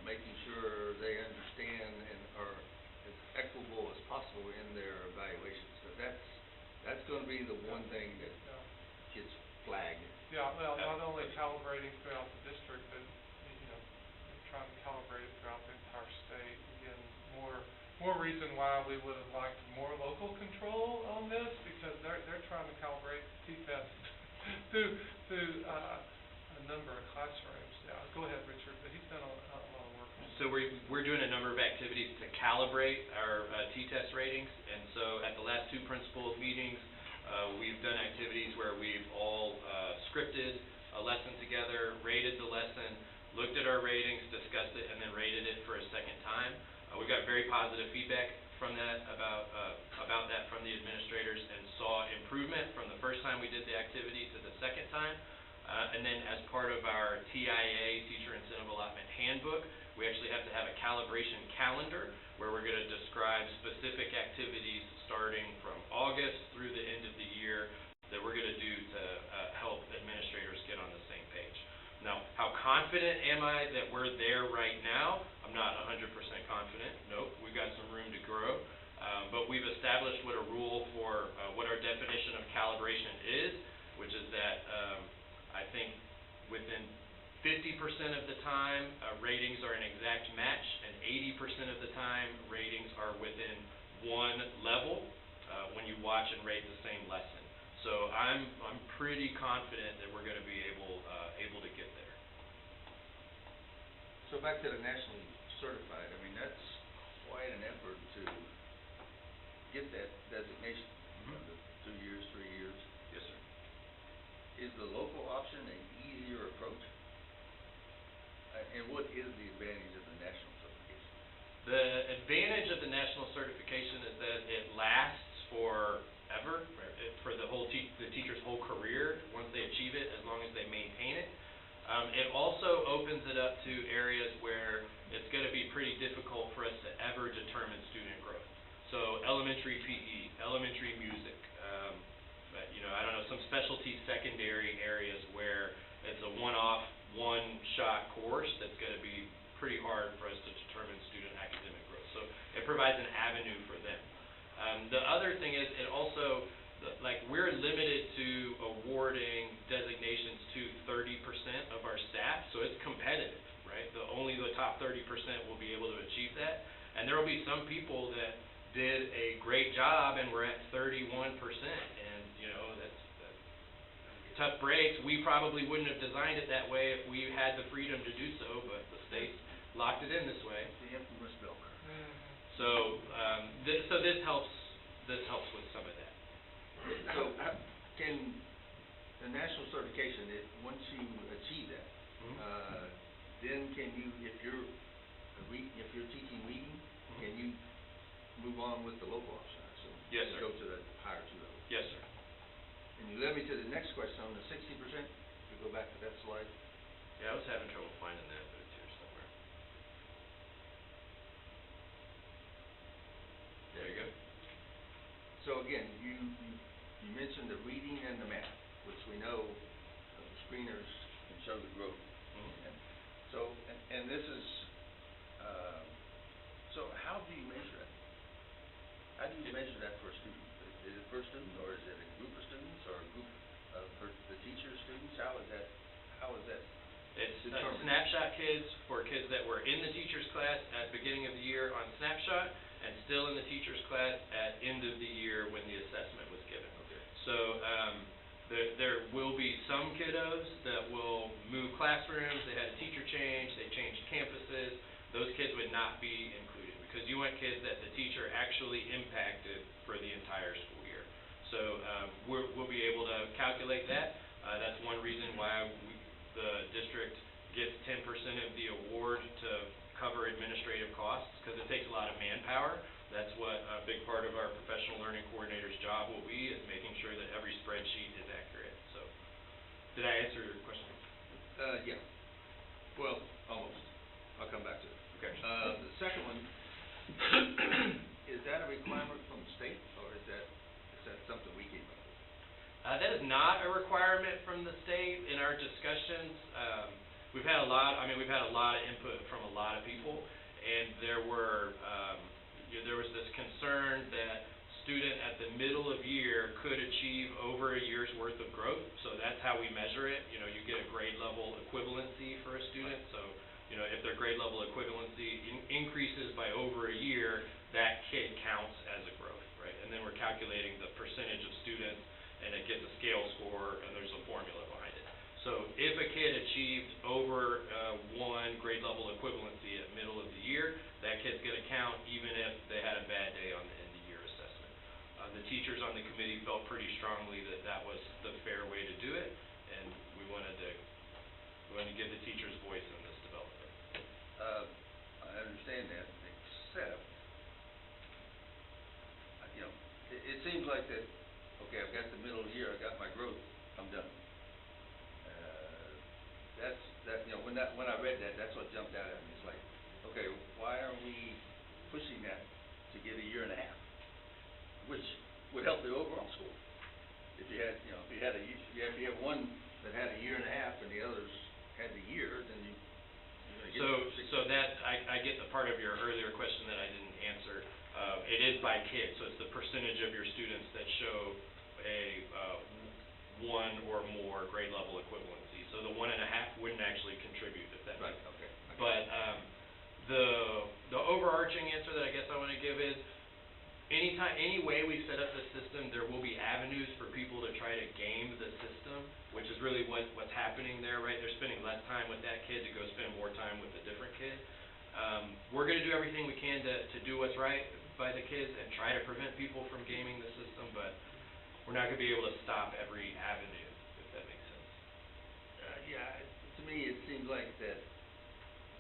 making sure they understand and are as equitable as possible in their evaluations? Because that's gonna be the one thing that gets flagged. Yeah, well, not only calibrating throughout the district, but, you know, trying to calibrate it throughout the entire state. Again, more reason why we would have liked more local control on this, because they're trying to calibrate T-test through a number of classrooms. Yeah, go ahead, Richard, but he's done a lot of work on this. So we're doing a number of activities to calibrate our T-test ratings, and so at the last 2 principals meetings, we've done activities where we've all scripted a lesson together, rated the lesson, looked at our ratings, discussed it, and then rated it for a second time. We've got very positive feedback from that about that from the administrators, and saw improvement from the first time we did the activity to the second time. And then as part of our TIA, Teacher Incentive Allotment Handbook, we actually have to have a calibration calendar where we're going to describe specific activities starting from August through the end of the year that we're going to do to help administrators get on the same page. Now, how confident am I that we're there right now? I'm not 100% confident. Nope, we've got some room to grow. But we've established what a rule for what our definition of calibration is, which is that I think within 50% of the time, ratings are an exact match, and 80% of the time, ratings are within one level when you watch and rate the same lesson. So I'm pretty confident that we're going to be able to get there. So back to the nationally certified, I mean, that's quite an effort to get that designation. Mm-hmm. The 2 years, 3 years. Yes, sir. Is the local option an easier approach? And what is the advantage of the national certification? The advantage of the national certification is that it lasts forever, for the teacher's whole career, once they achieve it, as long as they maintain it. It also opens it up to areas where it's going to be pretty difficult for us to ever determine student growth. So elementary PE, elementary music, I don't know, some specialty secondary areas where it's a one-off, one-shot course that's going to be pretty hard for us to determine student academic growth. So it provides an avenue for them. The other thing is, it also, we're limited to awarding designations to 30% of our staff, so it's competitive, right? Only the top 30% will be able to achieve that. And there will be some people that did a great job and were at 31%, and, that's tough breaks. We probably wouldn't have designed it that way if we had the freedom to do so, but the state locked it in this way. The infamous bell curve. Mm-hmm. So, this helps with some of that. So, can the national certification, once you achieve that, then can you, if you're teaching reading, can you move on with the local option, I assume? Yes, sir. Go to the higher 2 level? Yes, sir. And you led me to the next question on the 60%, we go back to that slide. Yeah, I was having trouble finding that, but it's here somewhere. There you go. So again, you mentioned the reading and the math, which we know the screeners can show the growth. And so, and this is, so how do you measure that? How do you measure that for a student? Is it per student, or is it a group of students, or a group for the teacher students? How is that It's determined? snapshot kids for kids that were in the teacher's class at beginning of the year on snapshot, and still in the teacher's class at end of the year when the assessment was given. Okay. So, there will be some kiddos that will move classrooms, they had a teacher change, they changed campuses. Those kids would not be included, because you want kids that the teacher actually impacted for the entire school year. So, we'll be able to calculate that. That's one reason why the district gets 10% of the award to cover administrative costs, because it takes a lot of manpower. That's what a big part of our professional learning coordinator's job will be, is making sure that every spreadsheet is accurate. So, did I answer your question? Yeah. Well, almost. I'll come back to it. Okay. The second one, is that a requirement from the state, or is that something we came up with? That is not a requirement from the state. In our discussions, we've had a lot of input from a lot of people, and there was this concern that student at the middle of year could achieve over a year's worth of growth. So that's how we measure it. You get a grade level equivalency for a student. So, if their grade level equivalency increases by over a year, that kid counts as a growth, right? And then we're calculating the percentage of students, and it gets a scale score, and there's a formula behind it. So if a kid achieved over 1 grade level equivalency at middle of the year, that kid's going to count even if they had a bad day on the end of year assessment. The teachers on the committee felt pretty strongly that that was the fair way to do it, and we wanted to give the teachers voice in this development. I understand that, except, it seems like that, okay, I've got the middle of the year, I got my growth, I'm done. When I read that, that's what jumped out at me. It's like, okay, why are we pushing that to get a year and a half? Which would help the overall school. If you had one that had a year and a half and the others had the year, then you're gonna get So that, I get the part of your earlier question that I didn't answer. It is by kid, so it's the percentage of your students that show a 1 or more grade level equivalency. So the 1.5 wouldn't actually contribute, if that makes sense. Okay. But the overarching answer that I guess I want to give is, any way we set up the system, there will be avenues for people to try to game the system, which is really what's happening there, right? They're spending less time with that kid to go spend more time with a different kid. We're going to do everything we can to do what's right by the kids and try to prevent people from gaming the system, but we're not going to be able to stop every avenue, if that makes sense. To me, it seems like that,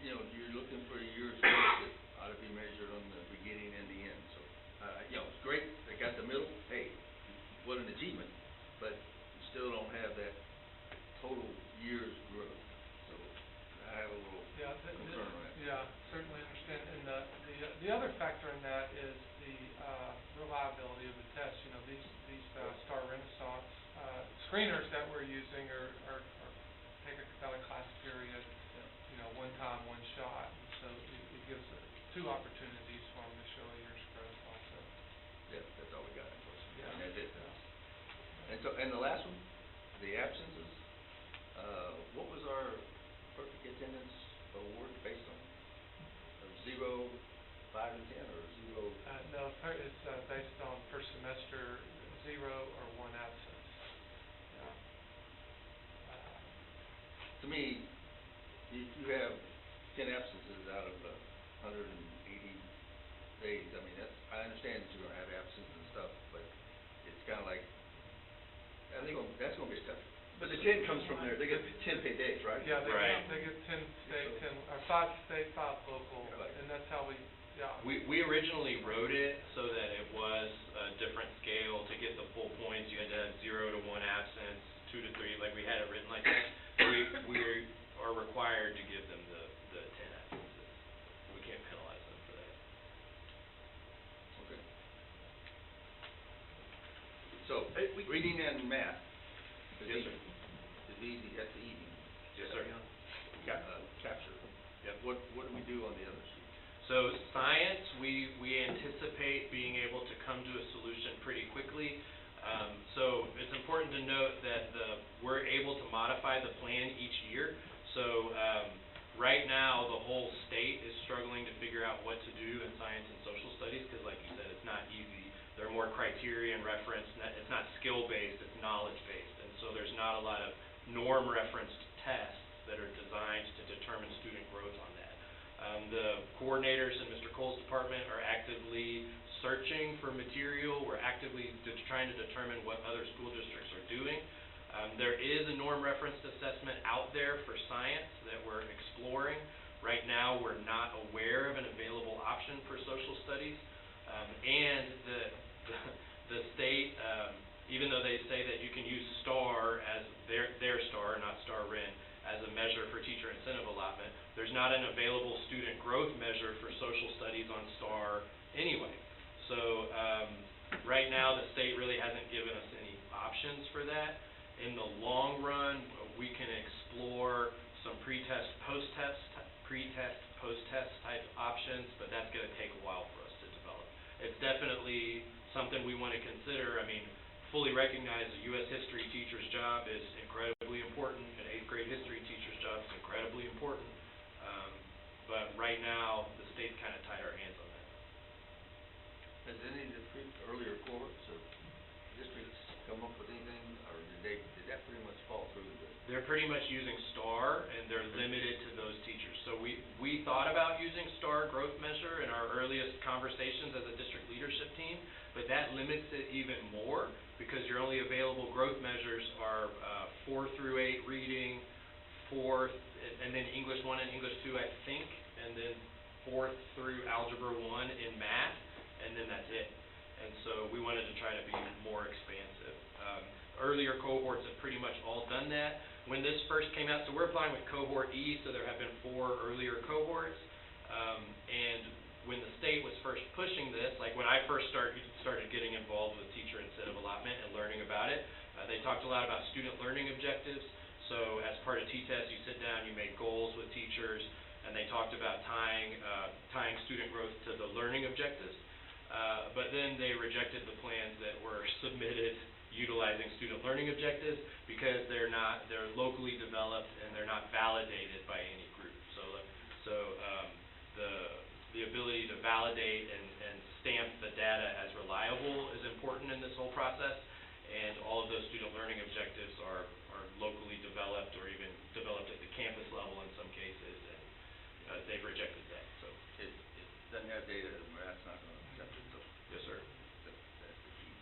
you're looking for a year's growth that ought to be measured on the beginning and the end. So, it's great, they got the middle, hey, what an achievement, but you still don't have that total year's growth. So, I have a little concern on that. Yeah, certainly understand. And the other factor in that is the reliability of the test. These Star Renaissance screeners that we're using are taken out of class period, one time, one shot. And so it gives 2 opportunities for them to show a year's growth also. Yeah, that's all we got, unfortunately. Yeah. And that's it. Yeah. And the last one, the absences, what was our perfect attendance award based on? 0, 5, and 10, or 0? No, it's based on per semester, 0 or 1 absence. Yeah. To me, if you have 10 absences out of 180 days, I mean, I understand that you're gonna have absences and stuff, but it's kind of like, that's gonna get tough. But the 10 comes from there, they get 10 paid days, right? Yeah, Right. they get 10 state, 10, or 5 state, 5 local, Right. and that's how we, yeah. We originally wrote it so that it was a different scale to get the full points. You had to have 0 to 1 absence, 2 to 3, like we had it written like that. We are required to give them the 10 absences. We can't penalize them for that. Okay. So, reading and math. is Yes, easy. sir. Is easy, that's easy. Yes, sir. Capture. Yep. What do we do on the others? So science, we anticipate being able to come to a solution pretty quickly. So it's important to note that we're able to modify the plan each year. So right now, the whole state is struggling to figure out what to do in science and social studies because, like you said, it's not easy. There are more criteria and reference. It's not skill-based, it's knowledge-based. And so there's not a lot of norm-referenced tests that are designed to determine student growth on that. The coordinators in Mr. Cole's department are actively searching for material. We're actively trying to determine what other school districts are doing. There is a norm-referenced assessment out there for science that we're exploring. Right now, we're not aware of an available option for social studies. And the state, even though they say that you can use STAR as their STAR, not STAR RIN, as a measure for teacher incentive allotment, there's not an available student growth measure for social studies on STAR anyway. So right now, the state really hasn't given us any options for that. In the long run, we can explore some pre-test, post-test type options, but that's going to take a while for us to develop. It's definitely something we want to consider. I mean, fully recognize a U.S. history teacher's job is incredibly important. An 8th grade history teacher's job is incredibly important. But right now, the state's kind of tied our hands on that. Has any of the earlier cohorts or districts come up with anything, or did that pretty much fall through the? They're pretty much using STAR, and they're limited to those teachers. So we thought about using STAR growth measure in our earliest conversations as a district leadership team, but that limits it even more because your only available growth measures are 4 through 8 reading, 4th, and then English 1 and English 2, I think, and then 4th through Algebra 1 in math, and then that's it. And so we wanted to try to be more expansive. Earlier cohorts have pretty much all done that. When this first came out, so we're applying with cohort E, so there have been 4 earlier cohorts. And when the state was first pushing this, like when I first started getting involved with teacher incentive allotment and learning about it, they talked a lot about student learning objectives. So as part of T-TEST, you sit down, you make goals with teachers, and they talked about tying student growth to the learning objectives. But then they rejected the plans that were submitted utilizing student learning objectives because they're locally developed and they're not validated by any group. So the ability to validate and stamp the data as reliable is important in this whole process, and all of those student learning objectives are locally developed or even developed at the campus level in some cases, and they've rejected that. So It doesn't have data, that's not going to accept it, so. yes, sir. That's the key.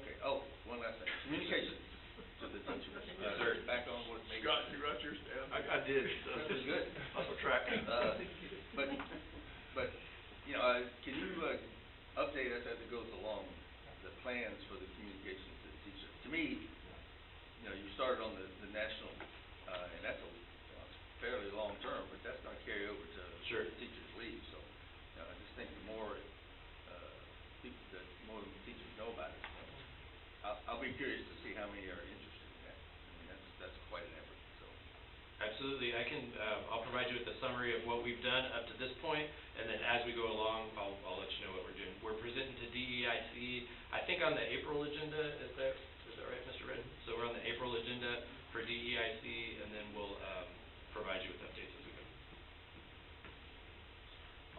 Okay, one last thing, communication to the teachers. Yes, sir. Back on what makes. Scott, you write yours down? I did. That was good. Off the track. But, can you update us as it goes along, the plans for the communications to the teacher? To me, you started on the national, and that's fairly long term, but that's gonna carry over to Sure. teachers leave, so, I just think the more, more teachers know about it, I'll be curious to see how many are interested in that. I mean, that's quite an effort, so. Absolutely. I'll provide you with a summary of what we've done up to this point, and then as we go along, I'll let you know what we're doing. We're presenting to DEIC, I think on the April agenda, is that right, Mr. Redden? So we're on the April agenda for DEIC, and then we'll provide you with updates as we go.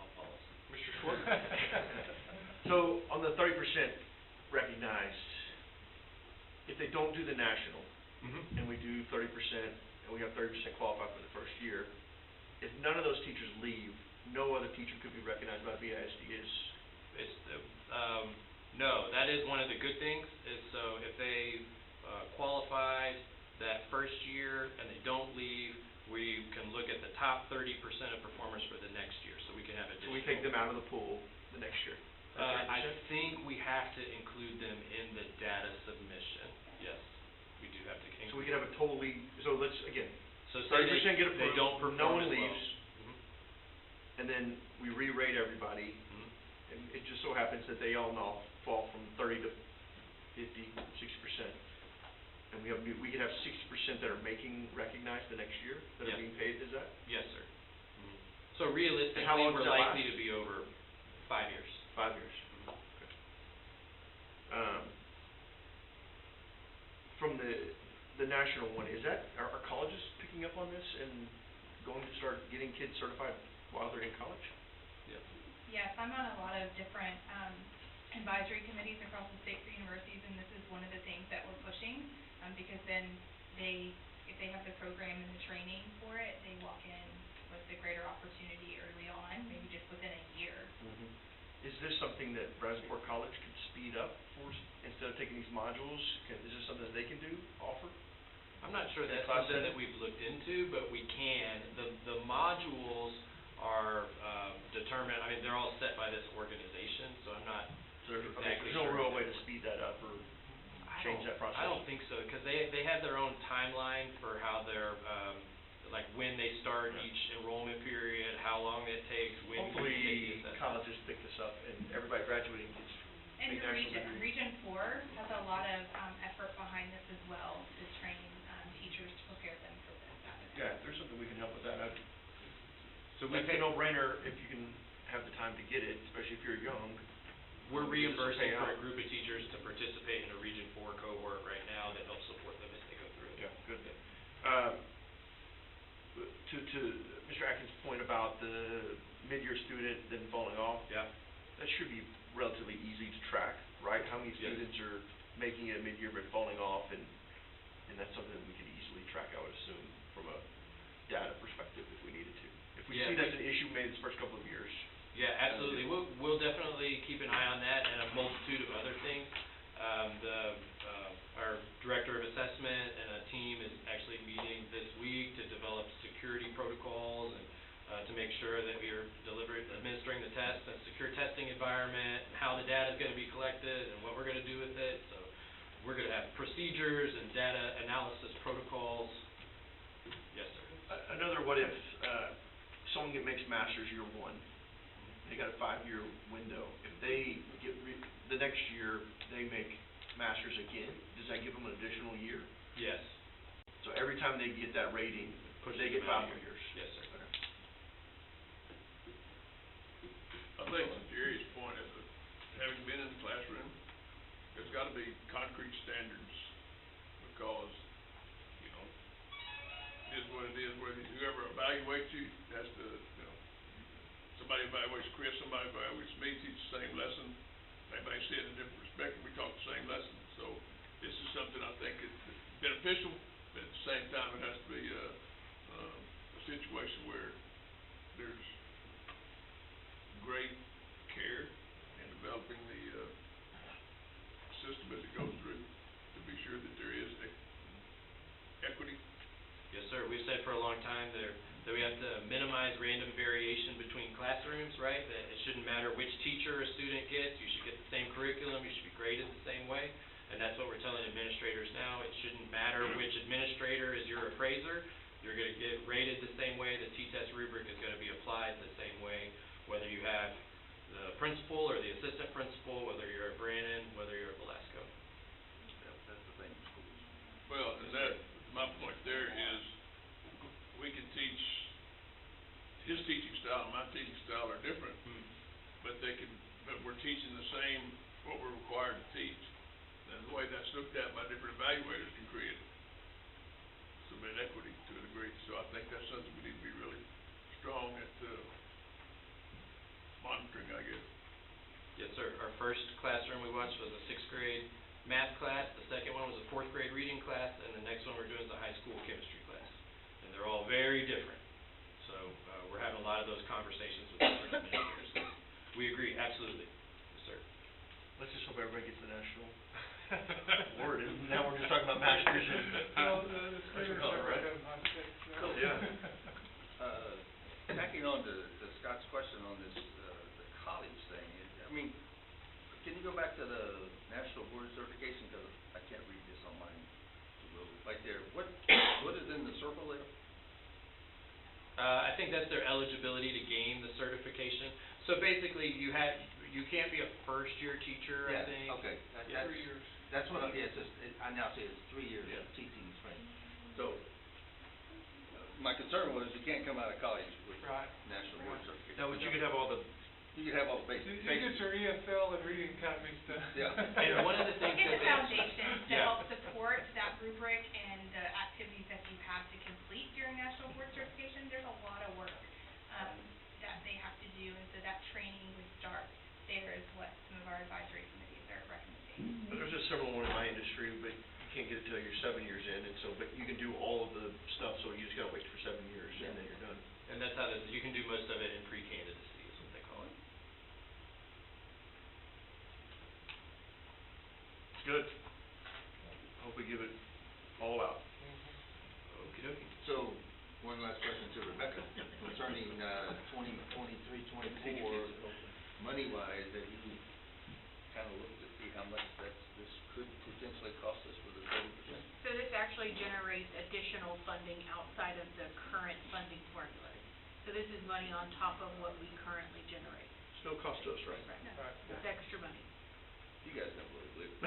I'll follow. Mr. Schwartz? So, on the 30% recognized, if they don't do the national, Mm-hmm. and we do 30%, and we have 30% qualified for the first year, if none of those teachers leave, no other teacher could be recognized by BISD. No, that is one of the good things, is so if they qualified that first year and they don't leave, we can look at the top 30% of performers for the next year, so we can have So additional. we take them out of the pool the next year? I think we have to include them in the data submission, yes, we do have to include. So we could have a totally, so let's, again, So say 30% get they approved, don't perform no one as well. leaves, and then we re-rate everybody, Mhm. and it just so happens that they all now fall from 30 to 50, 60%. And we could have 60% that are making recognized the next year, that are Yes. being paid, is that? Yes, sir. So realistically, And how long we're does that likely last? to be over 5 years. 5 years. From the national one, is that, are colleges picking up on this and going to start getting kids certified while they're in college? Yes. Yes, I'm on a lot of different advisory committees across the state for universities, and this is one of the things that we're pushing, because then if they have the program and the training for it, they walk in with the greater opportunity early on, maybe just within a year. Is this something that Brazosport College could speed up for, instead of taking these modules? Is this something that they can do, offer? I'm not sure that's Class something setting? that we've looked into, but we can. The modules are determined, I mean, they're all set by this organization, so I'm not So there's, okay, exactly there's no sure. real way to speed that up or change that process? I don't think so, because they have their own timeline for how they're, like when they start Yeah. each enrollment period, how long it takes, when you Hopefully, take the assessment. colleges pick this up and everybody graduating gets And a the national degree. Region 4 has a lot of effort behind this as well, to train teachers to prepare them for this. Yeah, if there's something we can help with that, So we it's pay, a no-brainer if you can have the time to get it, especially if you're young. we're This will reimbursing pay for a out. group of teachers to participate in a Region 4 cohort right now that helps support them as they go through it. Yeah, good. To Mr. Atkins' point about the mid-year student then falling off, Yeah. that should be relatively easy to track, right? How many Yes. students are making it mid-year but falling off, and that's something that we could easily track, I would assume, from a data perspective, if we needed to. If we Yeah, see that's an issue maybe this first couple of years. Yeah, absolutely. We'll definitely keep an eye on that and a multitude of other things. Our director of assessment and a team is actually meeting this week to develop security protocols and to make sure that we are administering the tests in a secure testing environment, and how the data is going to be collected and what we're going to do with it. So we're going to have procedures and data analysis protocols. Yes, sir. Another what if, someone makes master's year one, they got a 5-year window. If they get, the next year, they make master's again, does that give them an additional year? Yes. So every time they get that rating, Pushes they get them out 5 a more year. years? Yes, sir. I think to Jerry's point, having been in the classroom, there's gotta be concrete standards, because, you know, it is what it is, whether whoever evaluates you has to, you know, somebody evaluates Chris, somebody evaluates me, teach the same lesson, they may see it in a different perspective, we talk the same lesson, so this is something I think is beneficial, but at the same time, it has to be a situation where there's great care in developing the system as it goes through, to be sure that there is equity. Yes, sir. We've said for a long time that we have to minimize random variation between classrooms, right? That it shouldn't matter which teacher a student gets, you should get the same curriculum, you should be graded the same way. And that's what we're telling administrators now. It shouldn't matter which administrator is your appraiser, you're gonna get rated the same way, the T-test rubric is gonna be applied the same way, whether you have the principal or the assistant principal, whether you're at Brannon, whether you're at Velasco. That's the thing in schools. Well, and that, my point there is, we can teach, his teaching style and my teaching style are different, but we're teaching the same, what we're required to teach. And the way that's looked at by different evaluators can create some inequity to a degree. So I think that's something we need to be really strong at monitoring, I guess. Yes, sir. Our first classroom we watched was a 6th grade math class, the second one was a 4th grade reading class, and the next one we're doing is a high school chemistry class. And they're all very different. So we're having a lot of those conversations with different administrators. We agree, absolutely. Yes, sir. Let's just hope everybody gets the national award, and now we're just talking about masters and. Well, the screeners color, are right? right on six, Yeah. Tacking on to Scott's question on this, the college thing, I mean, can you go back to the National Board Certification, because I can't read this on mine, right there, what is in the circle there? I think that's their eligibility to gain the certification. So basically, you can't be a first-year teacher, I think. Okay, Yeah. 3 years. that's what, yeah, I now say it's 3 years Yeah. of teaching training. So, my concern was you can't come out of college with Right. National Board Certification. No, but you could have all the, You could have all the basic. You get your ESL and reading academy stuff. Yeah. And one of the things It's that a they. foundation to Yeah. help support that rubric and the activities that you have to complete during National Board Certification. There's a lot of work, that they have to do, and so that training would start there is what some of our advisory committees are recommending. there's a similar one in my industry, but you can't get it till you're 7 years in, and so, but you can do all of the stuff, so you just gotta wait for 7 years, and then you're done. And that's how you can do most of it in pre-candidacy, is what they call it. Good. Hope we give it all out. Okey dokey. So, one last question to Rebecca, concerning, 2023, 24, money-wise, have you kind of looked to see how much this could potentially cost us for the 30%? So this actually generates additional funding outside of the current funding formula. So this is money on top of what we currently generate. It's no cost to us, right? Right. It's extra money. You guys don't really believe it.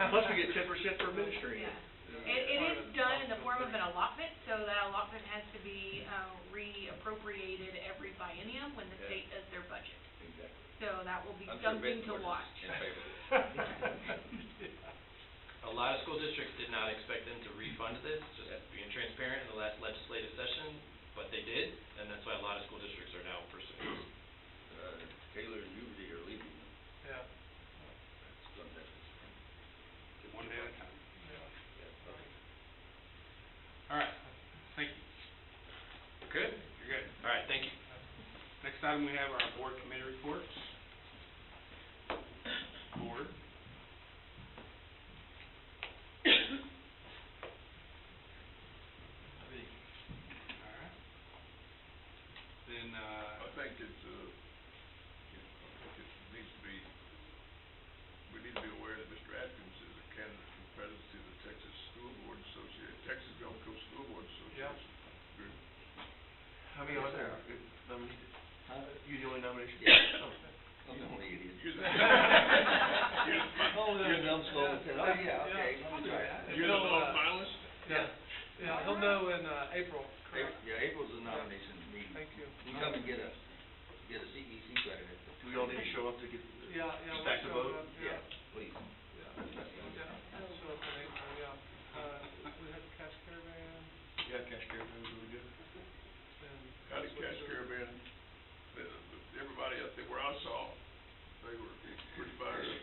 Plus we get 10% for administrating. Yeah. It is done in the form of an allotment, so that allotment has to be reappropriated every biennium when the Yeah. state does their budget. Exactly. So that will be I'm sure something Benton to was watch. in favor of it. A lot of school districts did not expect them to refund this, just Yeah. being transparent in the last legislative session, but they did, and that's why a lot of school districts are now pursuing this. Taylor and Uvalde are leaving. Yeah. That's going to Texas. One day at a time. Yeah. Yeah, okay. All right, thank you. Good? You're good. All right, thank you. Next item, we have our board committee reports. Board. All right. Then, I think it's, needs to be, we need to be aware that Mr. Atkins is a candidate for presidency of the Texas School Board Association, Texas Gulf Coast School Board Yeah. Association. Good. How many are there nominated? You the only nomination? Yeah. Oh. I'm the only idiot. You're the, You're a numbskull that said, oh, yeah, okay, let me try it. you're the lone finalist? Yeah. Yeah, he'll know in, April, correct? Yeah, April's the nomination meeting. Thank you. You come and get a CEC credit. Do we all need to show up to get Yeah, yeah. we'll stack the show vote? up, Yeah, Yeah. please. Yeah, we'll show up in April, yeah. We had the cash caravan, Yeah, cash caravan was really good. and. County Cash Caravan, everybody out there where I saw, they were pretty fired up.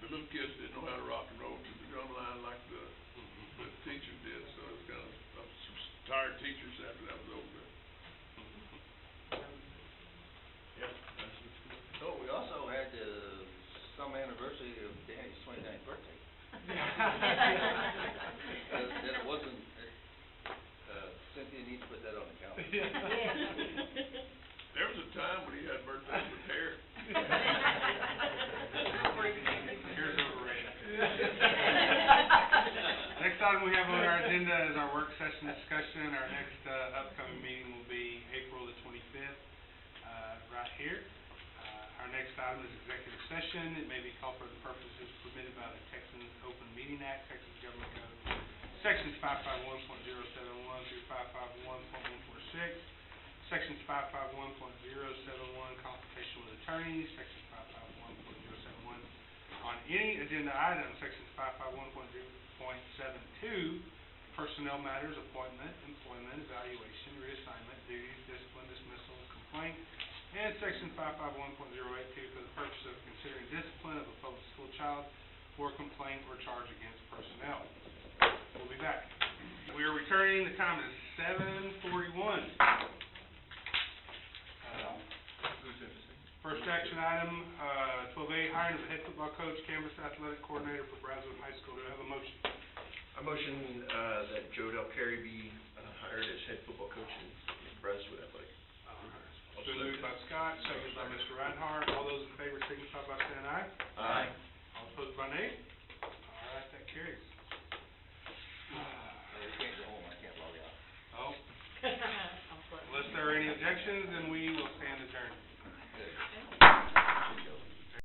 The little kids didn't know how to rock and roll to the drum line like the teachers did, so it was kind of, some tired teachers after that was over. Yeah, that's what's good. Oh, we also had some anniversary of Danny's 29th birthday. That it wasn't, Cynthia needs to put that on the calendar. Yeah. There was a time when he had birthdays with hair. here's overrated. Next item we have on our agenda is our work session discussion. Our next, upcoming meeting will be April the 25th, right here. Our next item is executive session. It may be called for the purposes permitted by the Texas Open Meeting Act, Texas Government Code, Sections 551.071 through 551.146, Sections 551.071, consultation with attorneys, Section 551.071. On any agenda item, Sections 551.0.72, personnel matters, appointment, employment, evaluation, reassignment, duties, discipline, dismissal, complaint, and Section 551.082 for the purpose of considering discipline of a public school child or complaint or charge against personnel. We'll be back. We are returning. The time is 7:41. Who's interested? First action item, 12A, hiring of the head football coach, campus athletic coordinator for Brazosport High School. Do I have a motion? I motion, that Joe Del Perry be, hired as head football coach in Brazosport Athletic. It's been moved by Scott, seconded by Mr. Reinhardt. All those in favor signify by saying aye.